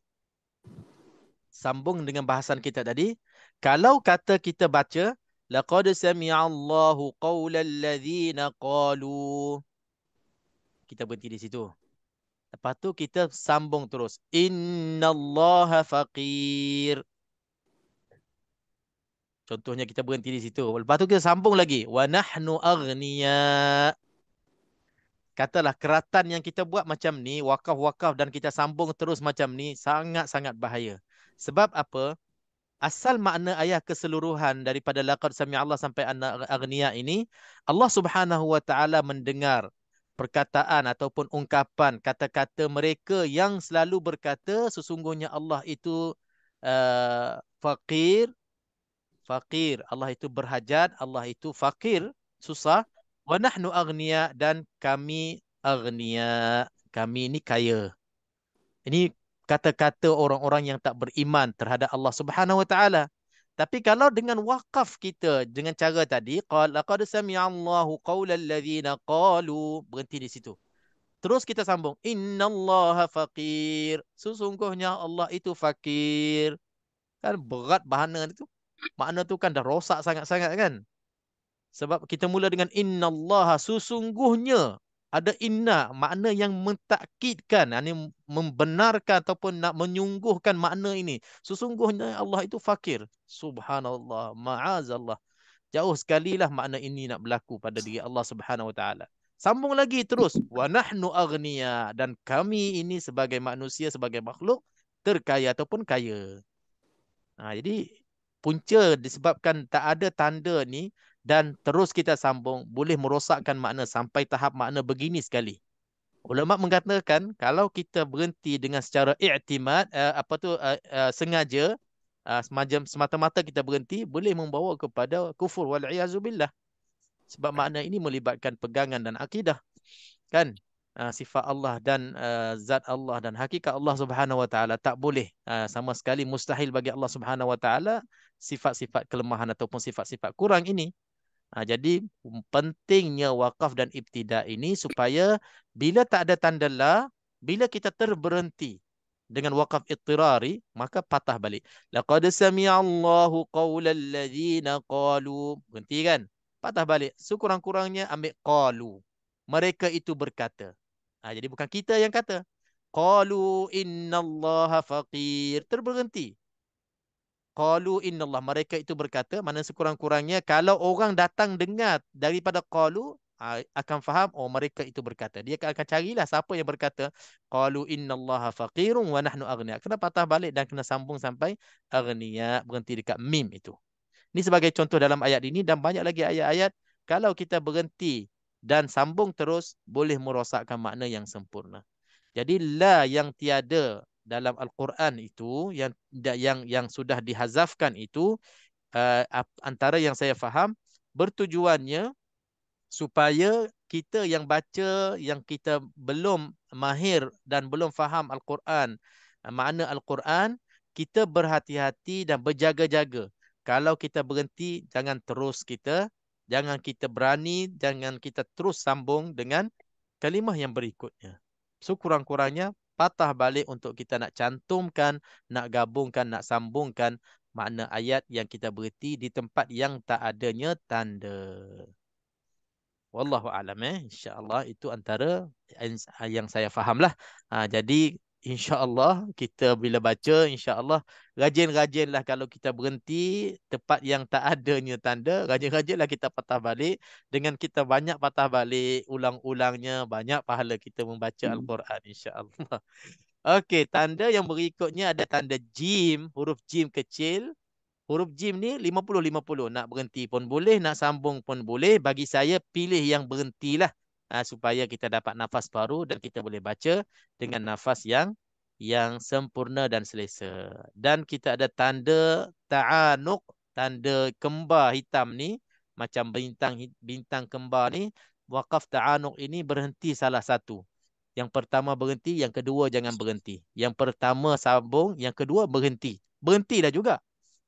sambung dengan bahasan kita tadi, kalau kata kita baca laqad sami'a Allahu qawla alladhina qalu, kita berhenti di situ. Lepas tu kita sambung terus. Innallaha faqir. Contohnya kita berhenti di situ. Lepas tu kita sambung lagi. Wa nahnu aghniya. Katalah keratan yang kita buat macam ni, wakaf-wakaf dan kita sambung terus macam ni, sangat-sangat bahaya. Sebab apa? asal makna ayat keseluruhan daripada laqad sami'allah sampai aghniya ini, Allah Subhanahu wa taala mendengar perkataan ataupun ungkapan kata-kata mereka yang selalu berkata sesungguhnya Allah itu faqir, Allah itu berhajat, Allah itu fakir, susah. Wa nahnu aghniya, dan kami aghniya, kami ini kaya. Ini kata-kata orang-orang yang tak beriman terhadap Allah Subhanahu wa taala. Tapi kalau dengan wakaf kita dengan cara tadi, laqad sami'allahu qaulal ladzina qalu, berhenti di situ. Terus kita sambung, innallaha faqir, sesungguhnya Allah itu fakir. Kan berat bahana itu. Makna tu kan dah rosak sangat-sangat kan. Sebab kita mula dengan innallaha, sesungguhnya. Ada inna, makna yang mentakkidkan, ini membenarkan ataupun nak menyungguhkan makna ini. Sesungguhnya Allah itu fakir. Subhanallah, ma'azallah. Jauh sekali lah makna ini nak berlaku pada diri Allah Subhanahu Wa Taala. Sambung lagi terus. Wa nahnu aghniya, dan kami ini sebagai manusia, sebagai makhluk, terkaya ataupun kaya. Jadi punca disebabkan tak ada tanda ni dan terus kita sambung boleh merosakkan makna sampai tahap makna begini sekali. Ulama mengatakan kalau kita berhenti dengan secara i'timad, sengaja, semata-mata kita berhenti, boleh membawa kepada kufur wal iazubillah. Sebab makna ini melibatkan pegangan dan akidah. Kan? Sifat Allah dan zat Allah dan hakikat Allah Subhanahu wa taala tak boleh, sama sekali mustahil bagi Allah Subhanahu wa taala sifat-sifat kelemahan ataupun sifat-sifat kurang ini. Jadi pentingnya wakaf dan ibtida ini supaya bila tak ada tanda la, bila kita terberhenti dengan wakaf ittirari, maka patah balik. Laqad sami'allahu qaulal ladzina qalu, berhenti kan? Patah balik. Sekurang-kurangnya ambil qalu. Mereka itu berkata. Jadi bukan kita yang kata. Qalu innallaha faqir. Terberhenti. Qalu innallah. Mereka itu berkata. Mana sekurang-kurangnya kalau orang datang dengar daripada qalu, akan faham, oh mereka itu berkata. Dia akan carilah siapa yang berkata. Qalu innallaha faqirun wa nahnu aghniya. Kena patah balik dan kena sambung sampai aghniya. Berhenti dekat mim itu. Ini sebagai contoh dalam ayat ini dan banyak lagi ayat-ayat. Kalau kita berhenti dan sambung terus, boleh merosakkan makna yang sempurna. Jadi la yang tiada dalam Al-Quran itu, yang sudah dihazafkan itu, antara yang saya faham, bertujuannya supaya kita yang baca, yang kita belum mahir dan belum faham Al-Quran, makna Al-Quran, kita berhati-hati dan berjaga-jaga. Kalau kita berhenti, jangan kita berani, jangan kita terus sambung dengan kalimah yang berikutnya. So kurang-kurangnya patah balik untuk kita nak cantumkan, nak gabungkan, nak sambungkan makna ayat yang kita berhenti di tempat yang tak adanya tanda. Wallahu a'lam. InsyaAllah itu antara yang saya fahamlah. Jadi InsyaAllah kita bila baca, insyaAllah rajin-rajinlah kalau kita berhenti tempat yang tak adanya tanda, rajin-rajinlah kita patah balik. Dengan kita banyak patah balik, ulang-ulangnya, banyak pahala kita membaca Al-Quran insyaAllah. Okey, tanda yang berikutnya ada tanda jim, huruf jim kecil. Huruf jim ni 50-50. Nak berhenti pun boleh, nak sambung pun boleh. Bagi saya pilih yang berhentilah. Supaya kita dapat nafas baru dan kita boleh baca dengan nafas yang sempurna dan selesa. Dan kita ada tanda ta'anuq, tanda kembar hitam ni, macam bintang kembar ni. Waqaf ta'anuq ini berhenti salah satu. Yang pertama berhenti, yang kedua jangan berhenti. Yang pertama sambung, yang kedua berhenti. Berhentilah juga.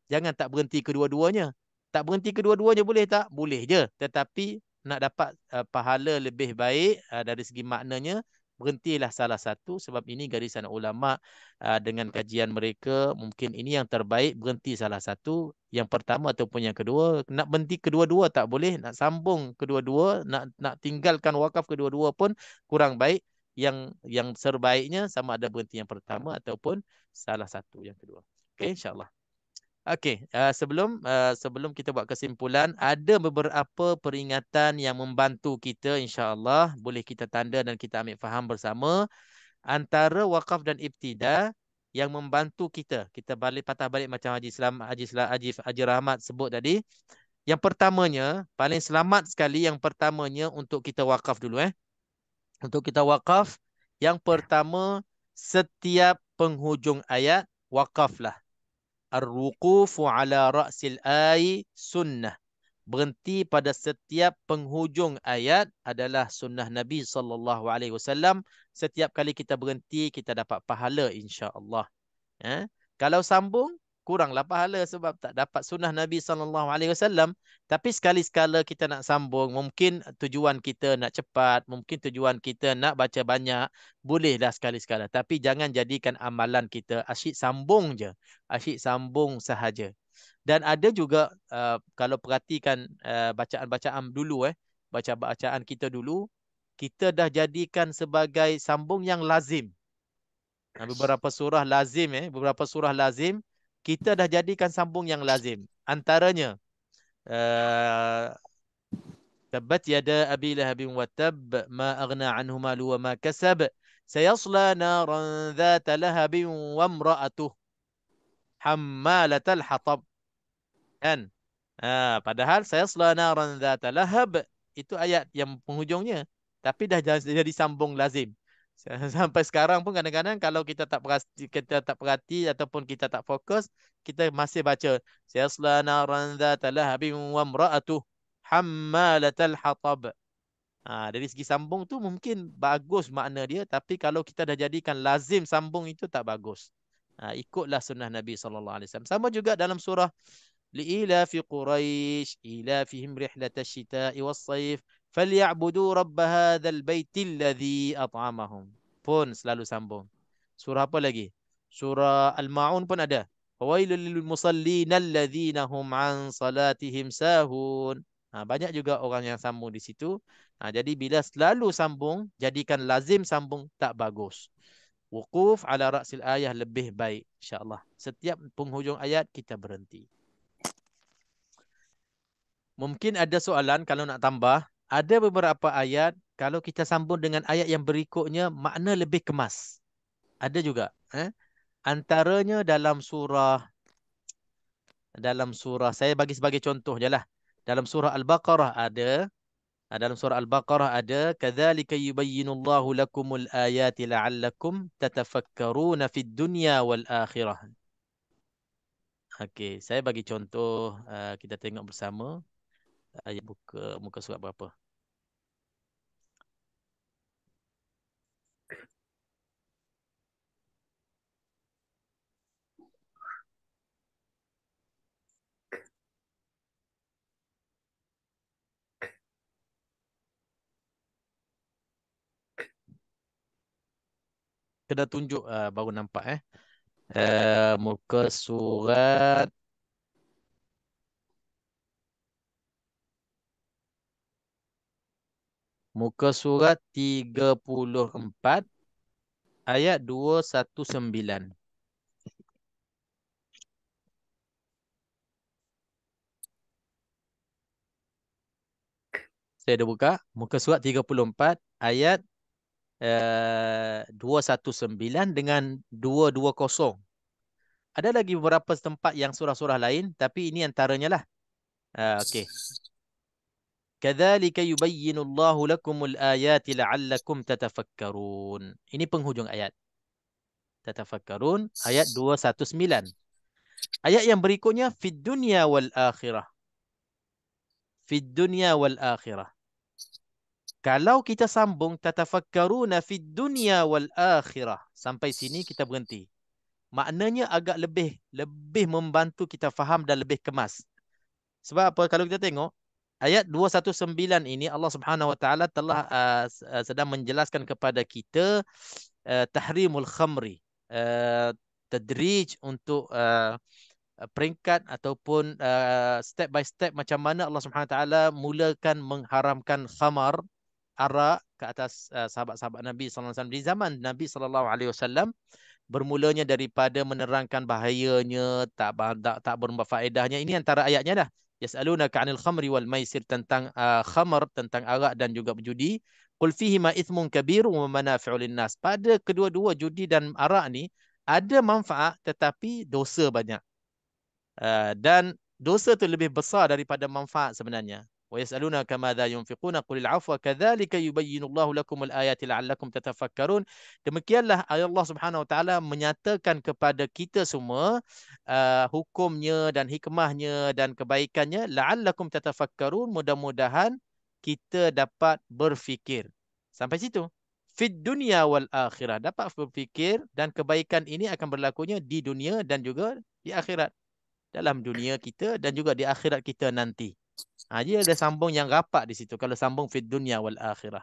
Jangan tak berhenti kedua-duanya. Tak berhenti kedua-duanya boleh tak? Boleh je. Tetapi nak dapat pahala lebih baik dari segi maknanya, berhentilah salah satu. Sebab ini garisan ulama dengan kajian mereka, mungkin ini yang terbaik, berhenti salah satu. Yang pertama ataupun yang kedua. Nak berhenti kedua-dua tak boleh. Nak sambung kedua-dua, nak tinggalkan wakaf kedua-dua pun kurang baik. Yang terbaiknya sama ada berhenti yang pertama ataupun salah satu yang kedua. Okey, insyaAllah. Okey, sebelum kita buat kesimpulan, ada beberapa peringatan yang membantu kita insya-Allah, boleh kita tanda dan kita ambil faham bersama. Antara wakaf dan ibtida, yang membantu kita. Kita balik patah balik macam Haji Rahmat sebut tadi. Yang pertamanya, paling selamat sekali yang pertamanya untuk kita wakaf dulu Untuk kita wakaf, yang pertama setiap penghujung ayat wakaflah. Ar-wuqufu ala ra'sil ay sunnah. Berhenti pada setiap penghujung ayat adalah sunnah Nabi SAW. Setiap kali kita berhenti, kita dapat pahala insya-Allah. Kalau sambung, kuranglah pahala sebab tak dapat sunnah Nabi SAW. Tapi sekali-sekala kita nak sambung, mungkin tujuan kita nak cepat, mungkin tujuan kita nak baca banyak, bolehlah sekali-sekala. Tapi jangan jadikan amalan kita asyik sambung je. Asyik sambung sahaja. Dan ada juga kalau perhatikan bacaan-bacaan dulu bacaan kita dulu, kita dah jadikan sebagai sambung yang lazim. Beberapa surah lazim kita dah jadikan sambung yang lazim. Antaranya Tabbat yada abi lahabin wa tab ma aghna anhu malu wa ma kasab sayasla naran dhata lahabin wa imra'atuh hammalatal hatab. Kan? Padahal sayasla naran dhata lahab itu ayat yang penghujungnya, tapi dah jadi sambung lazim. Sampai sekarang pun kadang-kadang kalau kita tak perhati ataupun kita tak fokus, kita masih baca sayasla naran dhata lahabin wa imra'atuh hammalatal hatab. Dari segi sambung tu mungkin bagus makna dia, tapi kalau kita dah jadikan lazim sambung itu tak bagus. Ikutlah sunnah Nabi SAW. Sama juga dalam surah لإيلاف قريش إيلافهم رحلة الشتاء والصيف فليعبدوا رب هذا البيت الذي أطعمهم pun selalu sambung. Surah apa lagi? Surah Al-Ma'un pun ada. Fawailul lil musallin alladhina hum an salatihim sahun. Banyak juga orang yang sambung di situ. Jadi bila selalu sambung, jadikan lazim sambung tak bagus. Wuquf ala ra'sil ayah lebih baik insya-Allah. Setiap penghujung ayat kita berhenti. Mungkin ada soalan kalau nak tambah. Ada beberapa ayat, kalau kita sambung dengan ayat yang berikutnya, makna lebih kemas. Ada juga. Antaranya dalam surah, saya bagi sebagai contoh je lah. Dalam surah Al-Baqarah ada, kadzalika yubayyinullahu lakumul ayati la'allakum tatafakkaruna fid dunya wal akhirah. Okey, saya bagi contoh, kita tengok bersama. Ayat muka surat berapa? Kena tunjuk baru nampak muka surat Muka surat 34 ayat 219. Saya dah buka muka surat 34 ayat 219 dengan 220. Ada lagi beberapa tempat yang surah-surah lain, tapi ini antaranya lah. Okey. Kadzalika yubayyinullahu lakumul ayati la'allakum tatafakkarun. Ini penghujung ayat. Tatafakkarun ayat 219. Ayat yang berikutnya fid dunya wal akhirah. Fid dunya wal akhirah. Kalau kita sambung tatafakkaruna fid dunya wal akhirah, sampai sini kita berhenti. Maknanya agak lebih membantu kita faham dan lebih kemas. Sebab apa? Kalau kita tengok ayat 219 ini, Allah Subhanahu Wa Taala telah sedang menjelaskan kepada kita tahrimul khamri, tadrij untuk peringkat ataupun step by step macam mana Allah Subhanahu Wa Taala mulakan mengharamkan khamar, arak ke atas sahabat-sahabat Nabi sallallahu alaihi wasallam di zaman Nabi sallallahu alaihi wasallam. Bermulanya daripada menerangkan bahayanya, tak berfaedahnya. Ini antara ayatnya dah. Yas'alunaka 'anil khamri wal maisir, tentang khamar, tentang arak dan juga berjudi. Qul fihi ma ithmun kabir wa manafi'u linnas. Pada kedua-dua judi dan arak ni Ada manfaat tetapi dosa banyak. Dan dosa tu lebih besar daripada manfaat sebenarnya. Wa yas'alunaka madza yunfiquna qulil 'afwa kadzalika yubayyinullahu lakumul ayati la'allakum tatafakkarun. Demikianlah Allah Subhanahu wa taala menyatakan kepada kita semua hukumnya dan hikmahnya dan kebaikannya la'allakum tatafakkarun, mudah-mudahan kita dapat berfikir. Sampai situ. Fid dunya wal akhirah, dapat berfikir dan kebaikan ini akan berlakunya di dunia dan juga di akhirat. Dalam dunia kita dan juga di akhirat kita nanti. Dia ada sambung yang rapat di situ. Kalau sambung fid dunya wal akhirah.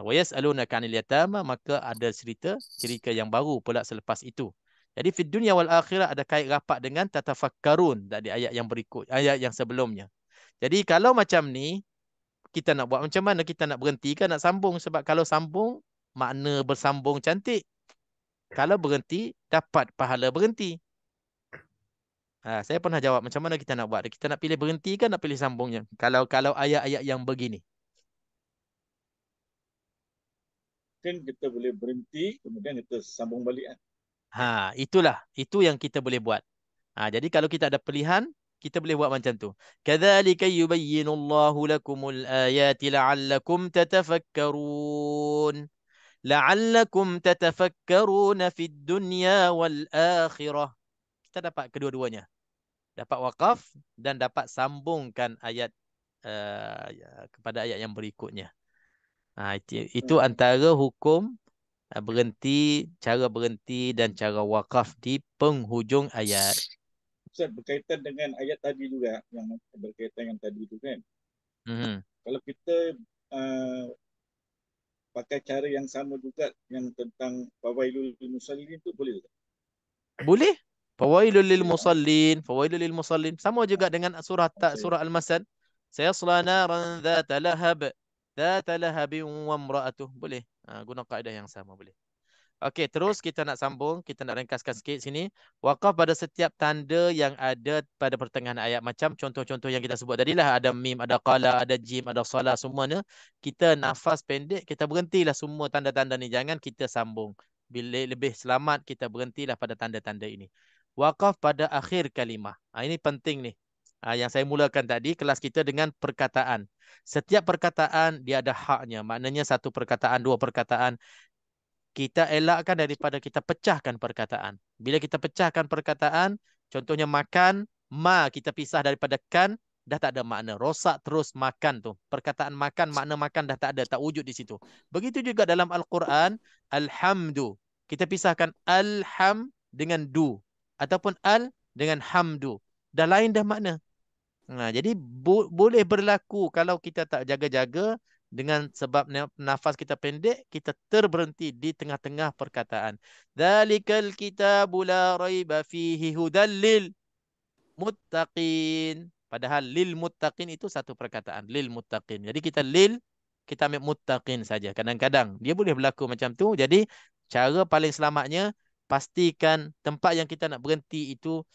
Wa yas'alunaka 'anil yatama, maka ada cerita yang baru pula selepas itu. Jadi fid dunya wal akhirah ada kait rapat dengan tatafakkarun dari ayat yang berikut, ayat yang sebelumnya. Jadi kalau macam ni kita nak buat macam mana? Kita nak berhenti kan nak sambung? Sebab kalau sambung makna bersambung cantik. Kalau berhenti dapat pahala berhenti. Saya pernah jawab macam mana kita nak buat. Kita nak pilih berhenti kan nak pilih sambungnya. Kalau ayat-ayat yang begini. Mungkin kita boleh berhenti, kemudian kita sambung balik. Itulah. Itu yang kita boleh buat. Jadi kalau kita ada pilihan, kita boleh buat macam tu. Kadzalika yubayyinullahu lakumul ayati la'allakum tatafakkarun. La'allakum tatafakkarun fid dunya wal akhirah. Kita dapat kedua-duanya. Dapat waqaf dan dapat sambungkan ayat kepada ayat yang berikutnya. Itu antara hukum berhenti, cara berhenti dan cara waqaf di penghujung ayat. Ustaz, berkaitan dengan ayat tadi juga, yang berkaitan dengan tadi itu kan. Kalau kita pakai cara yang sama juga yang tentang fawailul musallin itu boleh tak? Boleh. Fawailul lil musallin, fawailul lil musallin. Sama juga dengan surah Al-Masad. Sayasla naran dzata lahabin wa imra'atuh. Boleh. Guna kaedah yang sama boleh. Okey, terus kita nak sambung, kita nak ringkaskan sikit sini. Waqaf pada setiap tanda yang ada pada pertengahan ayat, macam contoh-contoh yang kita sebut tadilah, ada mim, ada qala, ada jim, ada salah, semuanya. Kita nafas pendek, kita berhentilah semua tanda-tanda ni, jangan kita sambung. Bila lebih selamat kita berhentilah pada tanda-tanda ini. Waqaf pada akhir kalimah. Ini penting ni. Yang saya mulakan tadi kelas kita dengan perkataan. Setiap perkataan dia ada haknya. Maknanya satu perkataan, dua perkataan. Kita elakkan daripada kita pecahkan perkataan. Bila kita pecahkan perkataan, contohnya makan, kita pisah daripada kan, dah tak ada makna. Rosak terus makan tu. Perkataan makan, makna makan dah tak ada, tak wujud di situ. Begitu juga dalam Al-Quran, alhamdu. Kita pisahkan alham dengan du. Ataupun al dengan hamdu. Dah lain dah makna. Jadi boleh berlaku kalau kita tak jaga-jaga, dengan sebab nafas kita pendek, kita terberhenti di tengah-tengah perkataan. Dzalikal kitabu la raiba fihi hudal lil muttaqin. Padahal lil muttaqin itu satu perkataan, lil muttaqin. Jadi kita ambil muttaqin saja. Kadang-kadang dia boleh berlaku macam tu. Jadi cara paling selamatnya, pastikan tempat yang kita nak berhenti itu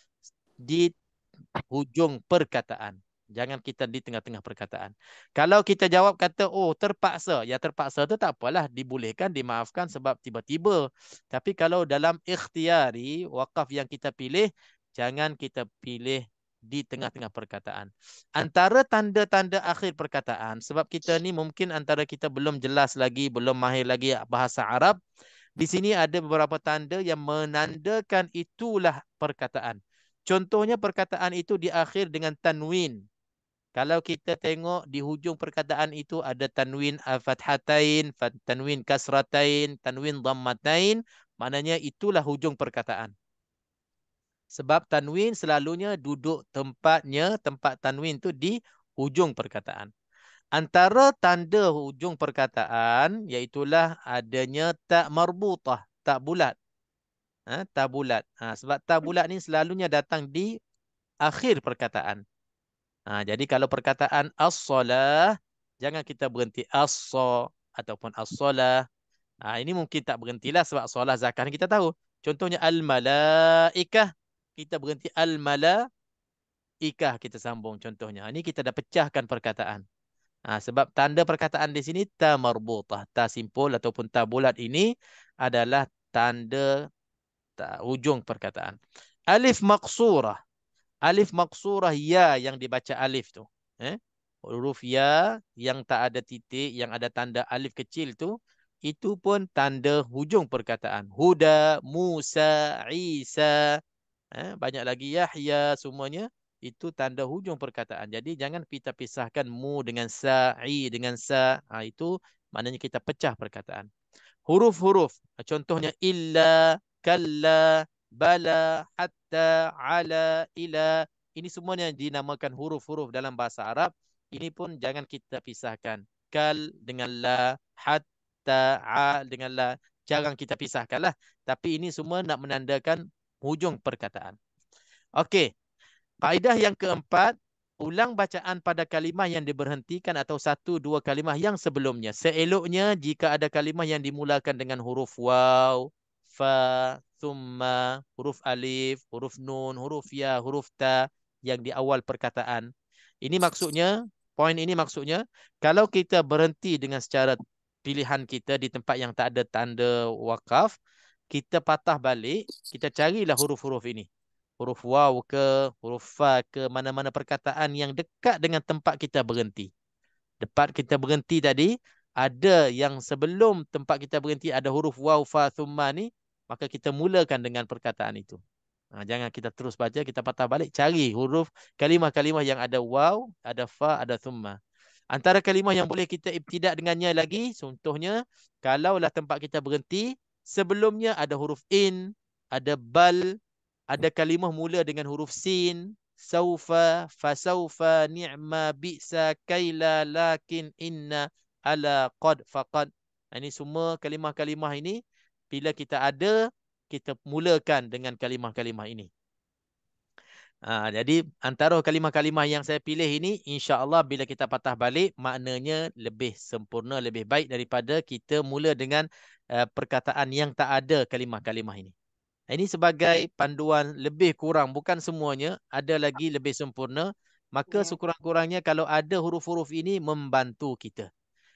di hujung perkataan. Jangan kita di tengah-tengah perkataan. Kalau kita jawab kata, oh terpaksa. Ya terpaksa tu tak apalah. Dibolehkan, dimaafkan sebab tiba-tiba. Tapi kalau dalam ikhtiari, waqaf yang kita pilih, jangan kita pilih di tengah-tengah perkataan. Antara tanda-tanda akhir perkataan, sebab kita ni mungkin antara kita belum jelas lagi, belum mahir lagi bahasa Arab. Di sini ada beberapa tanda yang menandakan itulah perkataan. Contohnya perkataan itu diakhir dengan tanwin. Kalau kita tengok di hujung perkataan itu ada tanwin fathatain, tanwin kasratain, tanwin dhammatain, maknanya itulah hujung perkataan. Sebab tanwin selalunya duduk tempatnya, tempat tanwin itu di hujung perkataan. Antara tanda hujung perkataan iaitulah adanya tak marbutah, tak bulat. Tak bulat. Sebab tak bulat ni selalunya datang di akhir perkataan. Jadi kalau perkataan as-salah, jangan kita berhenti as-sa ataupun as-salah. Ini mungkin tak berhentilah sebab solat zakat kita tahu. Contohnya al-malaikah, kita berhenti al-malaikah, kita sambung contohnya. Ini kita dah pecahkan perkataan. Sebab tanda perkataan di sini ta marbutah, ta simpul ataupun ta bulat ini adalah tanda perkataan, hujung perkataan. Alif maqsurah. Alif maqsurah, ya yang dibaca alif tu. Huruf ya yang tak ada titik, yang ada tanda alif kecil tu, itu pun tanda hujung perkataan. Huda, Musa, Isa, banyak lagi Yahya, semuanya itu tanda hujung perkataan. Jadi jangan kita pisahkan mu dengan sa, i dengan sa. Itu maknanya kita pecah perkataan. Huruf-huruf, contohnya illa, kalla, bala, hatta, ala, ila. Ini semuanya dinamakan huruf-huruf dalam bahasa Arab. Ini pun jangan kita pisahkan. Kal dengan la, hatta, a dengan la. Jarang kita pisahkan lah. Tapi ini semua nak menandakan hujung perkataan. Okey. Kaedah yang keempat, ulang bacaan pada kalimah yang diberhentikan atau satu dua kalimah yang sebelumnya. Seeloknya jika ada kalimah yang dimulakan dengan huruf waw, fa, thumma, huruf alif, huruf nun, huruf ya, huruf ta yang di awal perkataan. Ini maksudnya, poin ini maksudnya, kalau kita berhenti dengan secara pilihan kita di tempat yang tak ada tanda wakaf, kita patah balik, kita carilah huruf-huruf ini. Huruf waw ke, huruf fa ke, mana-mana perkataan yang dekat dengan tempat kita berhenti. Tempat kita berhenti tadi, ada yang sebelum tempat kita berhenti ada huruf waw, fa, thumma ni, maka kita mulakan dengan perkataan itu. Jangan kita terus baca, kita patah balik, cari huruf kalimah-kalimah yang ada waw, ada fa, ada thumma. Antara kalimah yang boleh kita ibtidak dengannya lagi, contohnya, kalaulah tempat kita berhenti, sebelumnya ada huruf in, ada bal, ada kalimah mula dengan huruf sin, saufa, fasaufa, ni'ma, bi'sa, kaila, lakin, inna, ala, qad, faqad. Ini semua kalimah-kalimah ini, bila kita ada, kita mulakan dengan kalimah-kalimah ini. Jadi antara kalimah-kalimah yang saya pilih ini, insya-Allah bila kita patah balik, maknanya lebih sempurna, lebih baik daripada kita mula dengan perkataan yang tak ada kalimah-kalimah ini. Ini sebagai panduan lebih kurang, bukan semuanya, ada lagi lebih sempurna. Maka sekurang-kurangnya kalau ada huruf-huruf ini membantu kita.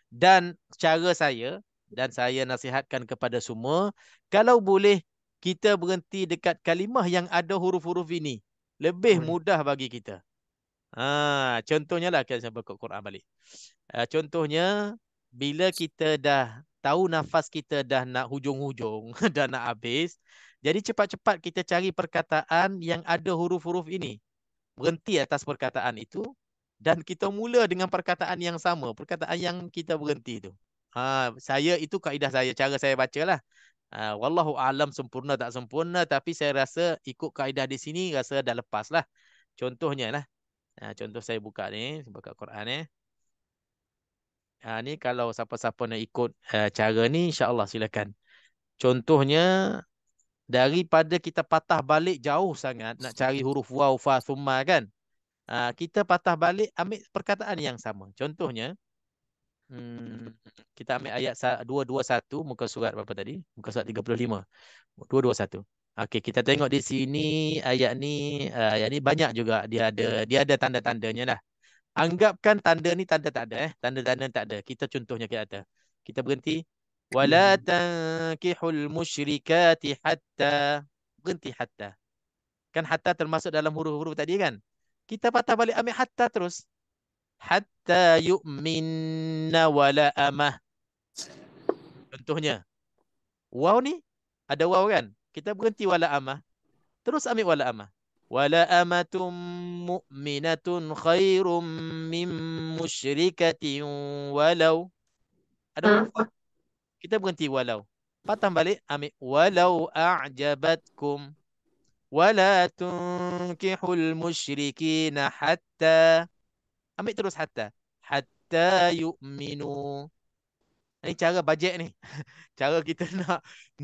Dan cara saya, dan saya nasihatkan kepada semua, kalau boleh kita berhenti dekat kalimah yang ada huruf-huruf ini, lebih mudah bagi kita. Contohnya lah, saya buka Quran balik. Contohnya, bila kita dah tahu nafas kita dah nak hujung-hujung, dah nak habis, jadi cepat-cepat kita cari perkataan yang ada huruf-huruf ini. Berhenti atas perkataan itu dan kita mula dengan perkataan yang sama, perkataan yang kita berhenti itu. Saya itu kaedah saya, cara saya bacalah. Wallahu a'lam sempurna tak sempurna, tapi saya rasa ikut kaedah di sini rasa dah lepas lah. Contohnya lah. Contoh saya buka ni, buka Quran ni. Ni kalau siapa-siapa nak ikut cara ni, insya-Allah silakan. Contohnya, daripada kita patah balik jauh sangat nak cari huruf waw, fa, thumma kan. Kita patah balik ambil perkataan yang sama. Contohnya, kita ambil ayat 221 muka surat berapa tadi? Muka surat 35. 221. Okey, kita tengok di sini ayat ni banyak juga dia ada tanda-tandanya lah. Anggapkan tanda ni tanda tak ada tanda-tanda tak ada. Kita contohnya kita berhenti wala tankihul musyrikati hatta, berhenti hatta. Kan hatta termasuk dalam huruf-huruf tadi kan? Kita patah balik ambil hatta terus. Hatta yu'minna wala amah. Contohnya, waw ni ada waw kan? Kita berhenti wala amah. Terus ambil wala amah. Wala amatum mu'minatun khairum min musyrikatin walau. Ada huruf waw. Kita berhenti walau. Patah balik ambil walau a'jabatkum. Wala tunkihul musyrikina hatta. Ambil terus hatta. Hatta yu'minu. Ini cara bajet ni. Cara kita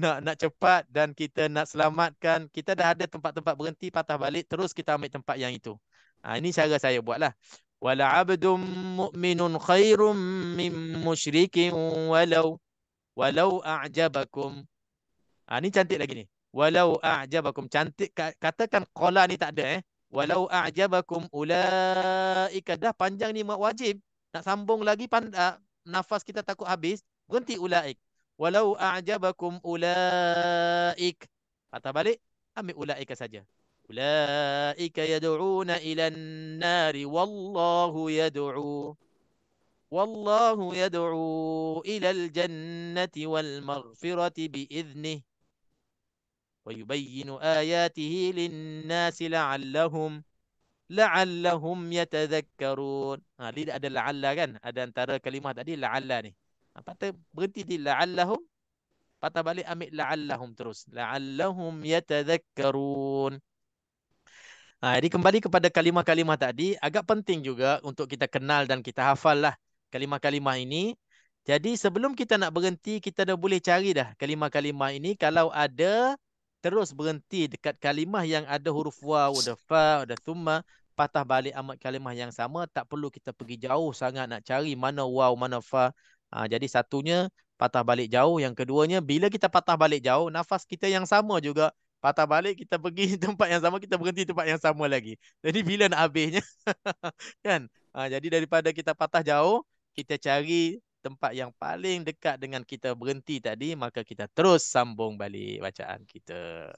nak cepat dan kita nak selamatkan. Kita dah ada tempat-tempat berhenti, patah balik, terus kita ambil tempat yang itu. Ini cara saya buatlah. Wala abdum mu'minun khairum min musyrikin walau a'jabakum. Ini cantik lagi ni. Walau a'jabakum. Cantik. Katakan qala ni tak ada Walau a'jabakum ulaika. Dah panjang ni wajib. Nak sambung lagi nafas kita takut habis. Berhenti ulaik. Walau a'jabakum ulaik. Patah balik, ambil ulaika saja. Ulaika yad'una ilan nari wallahu yad'u ilal jannati wal maghfirati biiznih wa yubayyinu ayatihi lin-nasi la'allahum yatadhakkarun. Ini ada la'alla kan? Ada antara kalimah tadi la'alla ni. Patah berhenti di la'allahum, patah balik ambil la'allahum terus. La'allahum yatadhakkarun. Jadi kembali kepada kalimah-kalimah tadi, agak penting juga untuk kita kenal dan kita hafal lah kalimah-kalimah ini. Jadi sebelum kita nak berhenti, kita dah boleh cari dah kalimah-kalimah ini. Kalau ada, terus berhenti dekat kalimah yang ada huruf waw, ada fa, ada thumma, patah balik amat kalimah yang sama. Tak perlu kita pergi jauh sangat nak cari mana waw, mana fa. Jadi satunya patah balik jauh. Yang keduanya, bila kita patah balik jauh, nafas kita yang sama juga. Patah balik, kita pergi tempat yang sama, kita berhenti tempat yang sama lagi. Jadi bila nak habisnya? Kan? Jadi daripada kita patah jauh, kita cari tempat yang paling dekat dengan kita berhenti tadi, maka kita terus sambung balik bacaan kita.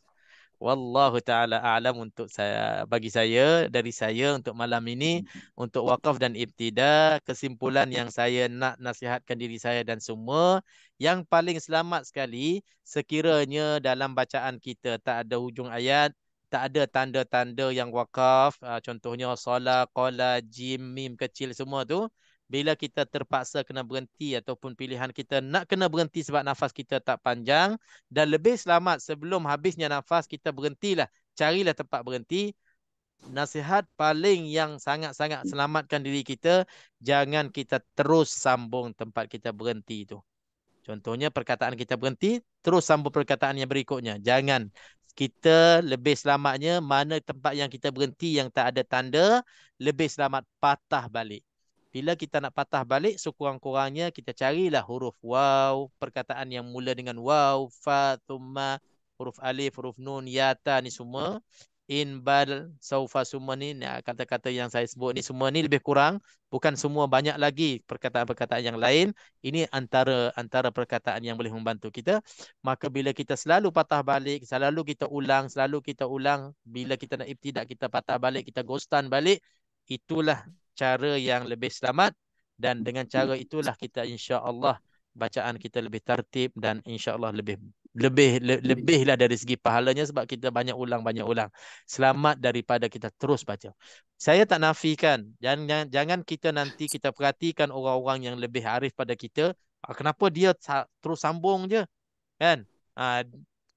Wallahu ta'ala a'lam untuk saya, bagi saya, dari saya untuk malam ini, untuk wakaf dan ibtida, kesimpulan yang saya nak nasihatkan diri saya dan semua, yang paling selamat sekali, sekiranya dalam bacaan kita tak ada hujung ayat, tak ada tanda-tanda yang wakaf, contohnya sola, qala, jim, mim kecil semua tu, bila kita terpaksa kena berhenti ataupun pilihan kita nak kena berhenti sebab nafas kita tak panjang, dan lebih selamat sebelum habisnya nafas kita berhentilah, carilah tempat berhenti. Nasihat paling yang sangat-sangat selamatkan diri kita, jangan kita terus sambung tempat kita berhenti itu. Contohnya perkataan kita berhenti, terus sambung perkataan yang berikutnya. Jangan. Kita lebih selamatnya mana tempat yang kita berhenti yang tak ada tanda, lebih selamat patah balik. Bila kita nak patah balik, sekurang-kurangnya kita carilah huruf waw, perkataan yang mula dengan waw, fa, thumma, huruf alif, huruf nun, yata ni semua. In, bal, saufa semua ni, kata-kata yang saya sebut ni semua ni lebih kurang. Bukan semua, banyak lagi perkataan-perkataan yang lain. Ini antara perkataan yang boleh membantu kita. Maka bila kita selalu patah balik, selalu kita ulang, bila kita nak ibtidak, kita patah balik, kita ghostan balik, itulah cara yang lebih selamat, dan dengan cara itulah kita insya-Allah bacaan kita lebih tertib dan insya-Allah lebihlah dari segi pahalanya sebab kita banyak ulang. Selamat daripada kita terus baca. Saya tak nafikan, jangan kita nanti kita perhatikan orang-orang yang lebih arif pada kita, kenapa dia terus sambung je, kan?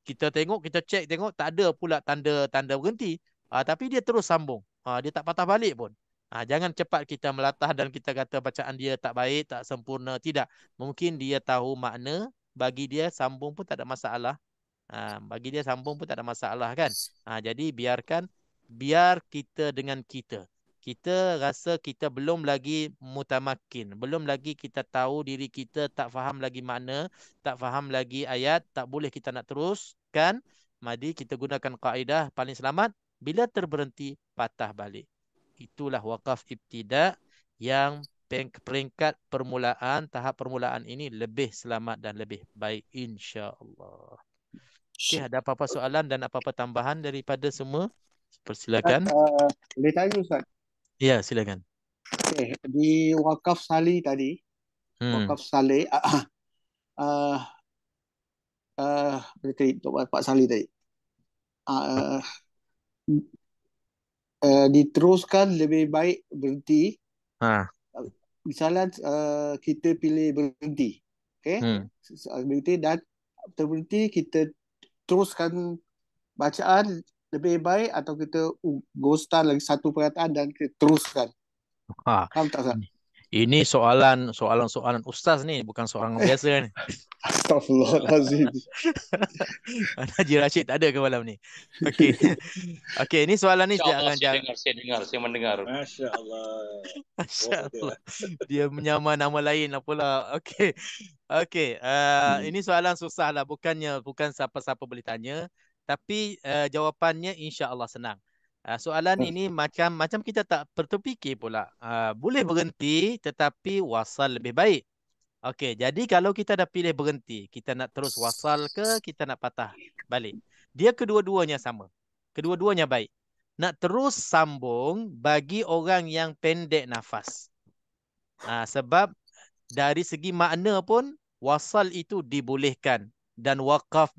Kita tengok, kita cek tengok tak ada pula tanda berhenti, tapi dia terus sambung. Dia tak patah balik pun. Jangan cepat kita melatah dan kita kata bacaan dia tak baik, tak sempurna. Tidak. Mungkin dia tahu makna, bagi dia sambung pun tak ada masalah. Bagi dia sambung pun tak ada masalah kan. Jadi biar kita dengan kita. Kita rasa kita belum lagi mutamakin. Belum lagi kita tahu diri kita, tak faham lagi makna, tak faham lagi ayat, tak boleh kita nak teruskan. Mari kita gunakan kaedah paling selamat. Bila terberhenti, patah balik. Itulah wakaf ibtida yang peringkat permulaan, tahap permulaan ini lebih selamat dan lebih baik insya-Allah. Okey, ada apa-apa soalan dan apa-apa tambahan daripada semua? Persilakan. Boleh tanya Ustaz? Ya, silakan. Okay. Di wakaf salih tadi, wakaf salih, untuk Pak Salih tadi, diteruskan lebih baik berhenti. Misalnya kita pilih berhenti, berhenti dan terberhenti, kita teruskan bacaan lebih baik atau kita ghostan lagi satu perkataan dan kita teruskan. Faham tak Ustaz? Ini soalan ustaz ni, bukan seorang biasa ni. Astagfirullahalazim. Haji Rashid tak ada ke malam ni? Okey. Okey, ini soalan ni saya mendengar. Masya-Allah. Masya-Allah. Dia menyamar nama lain lah pula. Okey. Okey, ini soalan susah lah, bukan siapa-siapa boleh tanya, tapi jawapannya insya-Allah senang. Soalan ini macam kita tak terfikir pula. Boleh berhenti tetapi wasal lebih baik. Okey, jadi kalau kita dah pilih berhenti, kita nak terus wasal ke, kita nak patah balik. Dia kedua-duanya sama. Kedua-duanya baik. Nak terus sambung bagi orang yang pendek nafas. Sebab dari segi makna pun wasal itu dibolehkan dan waqaf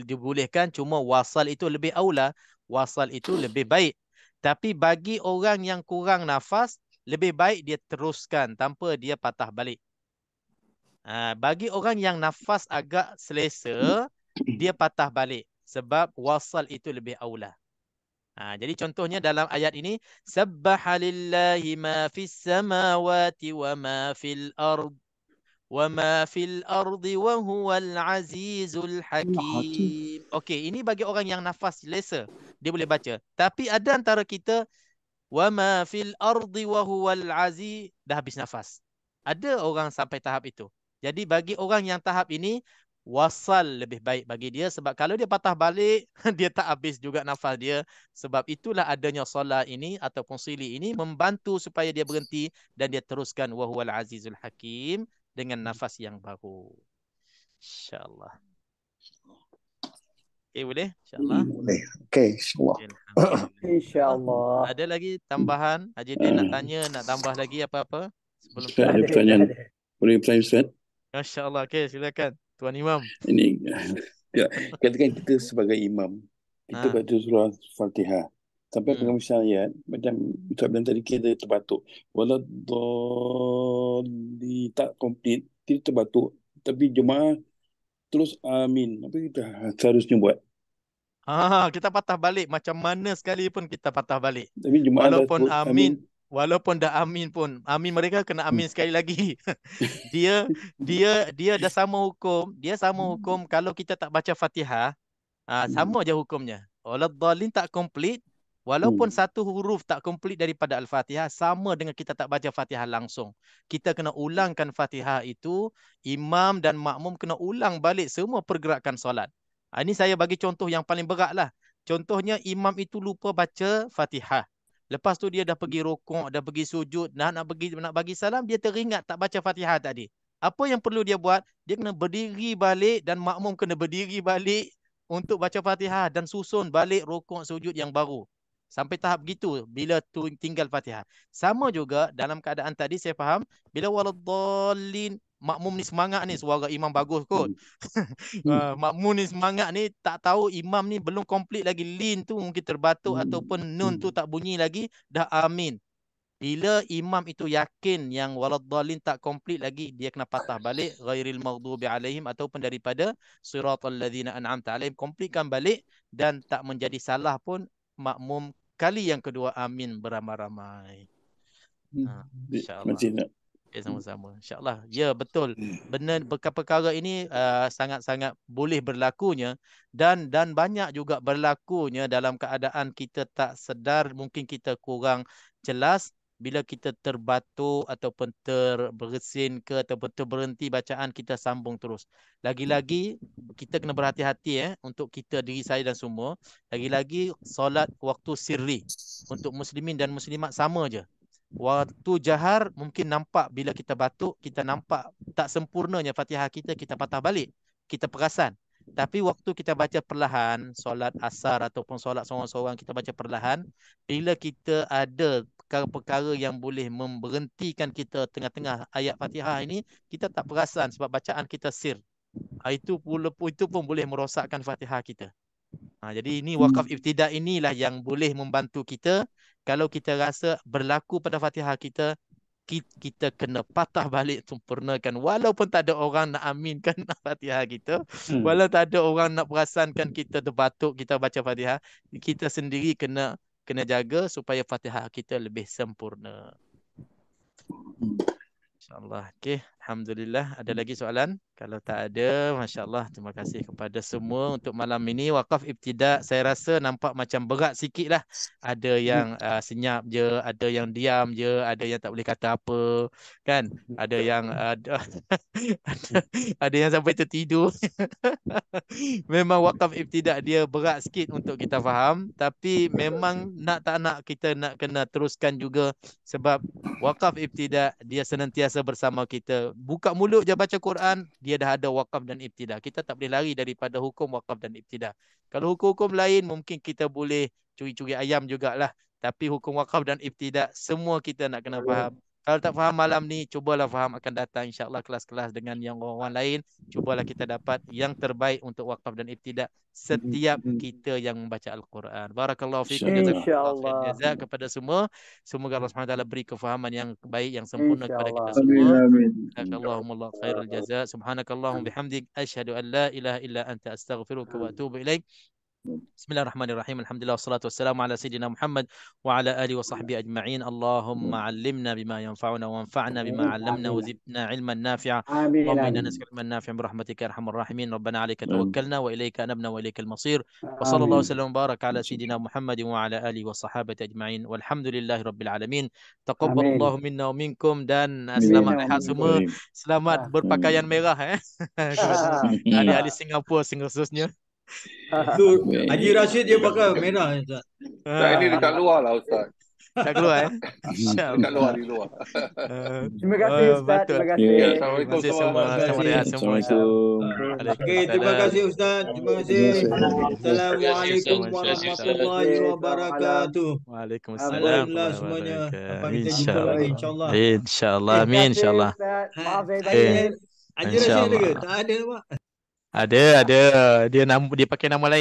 dibolehkan, cuma wasal itu lebih aula, wasal itu lebih baik. Tapi bagi orang yang kurang nafas, lebih baik dia teruskan tanpa dia patah balik. Bagi orang yang nafas agak selesa, dia patah balik sebab wasal itu lebih aula. Jadi contohnya dalam ayat ini, sabbaha lillahi ma fis samawati wa ma fil ard wa ma fil ardi wa huwal azizul hakim. Okey, ini bagi orang yang nafas selesa, dia boleh baca. Tapi ada antara kita, wa ma fil ardi wa huwal aziz, dah habis nafas. Ada orang sampai tahap itu. Jadi bagi orang yang tahap ini, wasal lebih baik bagi dia, sebab kalau dia patah balik, dia tak habis juga nafas dia. Sebab itulah adanya solat ini ataupun sili ini membantu supaya dia berhenti dan dia teruskan wa huwal azizul hakim dengan nafas yang baru. InsyaAllah. Okey, boleh? InsyaAllah. Boleh. Okey, insyaAllah. InsyaAllah. Ada lagi tambahan? Haji Din nak tanya, nak tambah lagi apa-apa? Sebelum Ada pertanyaan. Boleh bertanya Ustaz? Masya-Allah. Okey, silakan Tuan Imam. Ini katakan kita sebagai imam, kita baca surah Fatihah. Sampai pengemusian ayat, macam Ustaz bilang tadi, kita terbatuk. Waladhalli, tak komplit, kita terbatuk. Tapi jemaah terus amin. Apa kita seharusnya buat? Kita patah balik. Macam mana sekalipun kita patah balik. Tapi jemaah walaupun amin, walaupun dah amin pun, amin mereka kena amin sekali lagi. Dia dah sama hukum. Dia sama hukum kalau kita tak baca Fatihah. Sama aja hukumnya. Waladhalin tak komplit. Walaupun satu huruf tak komplit daripada Al-Fatihah, sama dengan kita tak baca Fatihah langsung. Kita kena ulangkan Fatihah itu, imam dan makmum kena ulang balik semua pergerakan solat. Ini saya bagi contoh yang paling berat lah. Contohnya imam itu lupa baca Fatihah. Lepas tu dia dah pergi rukuk, dah pergi sujud, nak bagi salam, dia teringat tak baca Fatihah tadi. Apa yang perlu dia buat? Dia kena berdiri balik dan makmum kena berdiri balik untuk baca Fatihah dan susun balik rukuk sujud yang baru. Sampai tahap gitu bila tinggal Fatihah. Sama juga dalam keadaan tadi saya faham, bila waladhalin, makmum ni semangat ni, suara imam bagus kot. Makmum ni semangat ni, tak tahu imam ni belum komplit lagi, lin tu mungkin terbatuk ataupun nun tu tak bunyi lagi, dah amin. Bila imam itu yakin yang waladhalin tak komplit lagi, dia kena patah balik ghairil maghdubi alaihim ataupun daripada siratal ladzina an'amta alaihim, komplitkan balik dan tak menjadi salah pun makmum kali yang kedua amin beramai-ramai. InsyaAllah. Sama-sama. InsyaAllah. Ya, betul. Benar, perkara ini sangat-sangat boleh berlakunya dan banyak juga berlakunya dalam keadaan kita tak sedar, mungkin kita kurang jelas. Bila kita terbatuk ataupun terbersin ke ataupun terberhenti bacaan, kita sambung terus. Lagi-lagi kita kena berhati-hati untuk kita, diri saya dan semua. Lagi-lagi solat waktu sirri untuk muslimin dan muslimat sama je. Waktu jahar mungkin nampak bila kita batuk, kita nampak tak sempurnanya Fatihah kita patah balik. Kita perasan. Tapi waktu kita baca perlahan, solat asar ataupun solat seorang-seorang, kita baca perlahan, bila kita ada perkara-perkara yang boleh memberhentikan kita tengah-tengah ayat Fatihah ini, kita tak perasan sebab bacaan kita sir. Itu pun boleh merosakkan Fatihah kita. Jadi ini wakaf ibtidak inilah yang boleh membantu kita. Kalau kita rasa berlaku pada Fatihah kita, kita kena patah balik, sempurnakan. Walaupun tak ada orang nak aminkan Fatihah kita, walau tak ada orang nak perasankan kita terbatuk, kita baca Fatihah, kita sendiri kena jaga supaya Fatihah kita lebih sempurna. InsyaAllah. Okey, alhamdulillah. Ada lagi soalan? Kalau tak ada, masya-Allah, terima kasih kepada semua untuk malam ini. Wakaf ibtidak saya rasa nampak macam berat sikit lah. Ada yang senyap je, ada yang diam je, ada yang tak boleh kata apa, kan? Ada yang ada yang sampai tertidur. Memang wakaf ibtidak dia berat sikit untuk kita faham, tapi memang nak tak nak kita nak kena teruskan juga sebab wakaf ibtidak dia senantiasa bersama kita. buka mulut je baca Quran, dia dah ada wakaf dan ibtidah. Kita tak boleh lari daripada hukum wakaf dan ibtidah. Kalau hukum-hukum lain mungkin kita boleh curi-curi ayam jugalah. Tapi hukum wakaf dan ibtidah semua kita nak kena faham. Kalau tak faham malam ni, cubalah faham akan datang insya-Allah kelas-kelas dengan yang orang lain. Cubalah kita dapat yang terbaik untuk wakaf dan ibtidah setiap kita yang membaca Al-Quran. Barakallahu fiikum, jazakallahu khairan kepada semua. Semoga Allah Subhanahu Wa Taala beri kefahaman yang baik, yang sempurna kepada kita semua. Jazakallahu khairal jazaa. Subhanakallahumma bihamdik asyhadu an la ilaha illa anta astaghfiruka wa atubu ilaik. Bismillahirrahmanirrahim. Alhamdulillah wassalatu wassalamu ala sayyidina Muhammad wa ala alihi wa sahbihi ajma'in. Allahumma 'allimna bima yanfa'una wa anfa'na bima 'allamna wa zidna 'ilman nafi'a. Allahumma inna nas'aluka 'ilman nafi'an bi rahmatika ya arhamar rahimin. Rabbana 'alaika tawakkalna wa ilayka anabna wa ilaikal masir. Wa sallallahu wasallam baraka ala sayyidina Muhammadin wa ala alihi wa sahabati ajma'in. Walhamdulillahi rabbil alamin. Taqabbalallahu minna wa minkum, dan selamat rehat semua. Selamat berpakaian merah ahli-ahli Singapura khususnya. Itu Haji Rashid dia pakai merah, Ustaz. Ini dekat luar lah, Ustaz. Tak keluar Dekat luar, di luar. Terima kasih Ustaz. Terima kasih. Assalamualaikum semua. Okey, terima kasih Ustaz. Terima kasih. Assalamualaikum warahmatullahi wabarakatuh. Waalaikumsalam. Alhamdulillah semuanya. Sampai kita jumpa lagi insya-Allah. Insya-Allah. Amin insya-Allah. Maaf saya Haji Rashid ada ke? Tak ada, Pak. Ada. Dia pakai nama lain.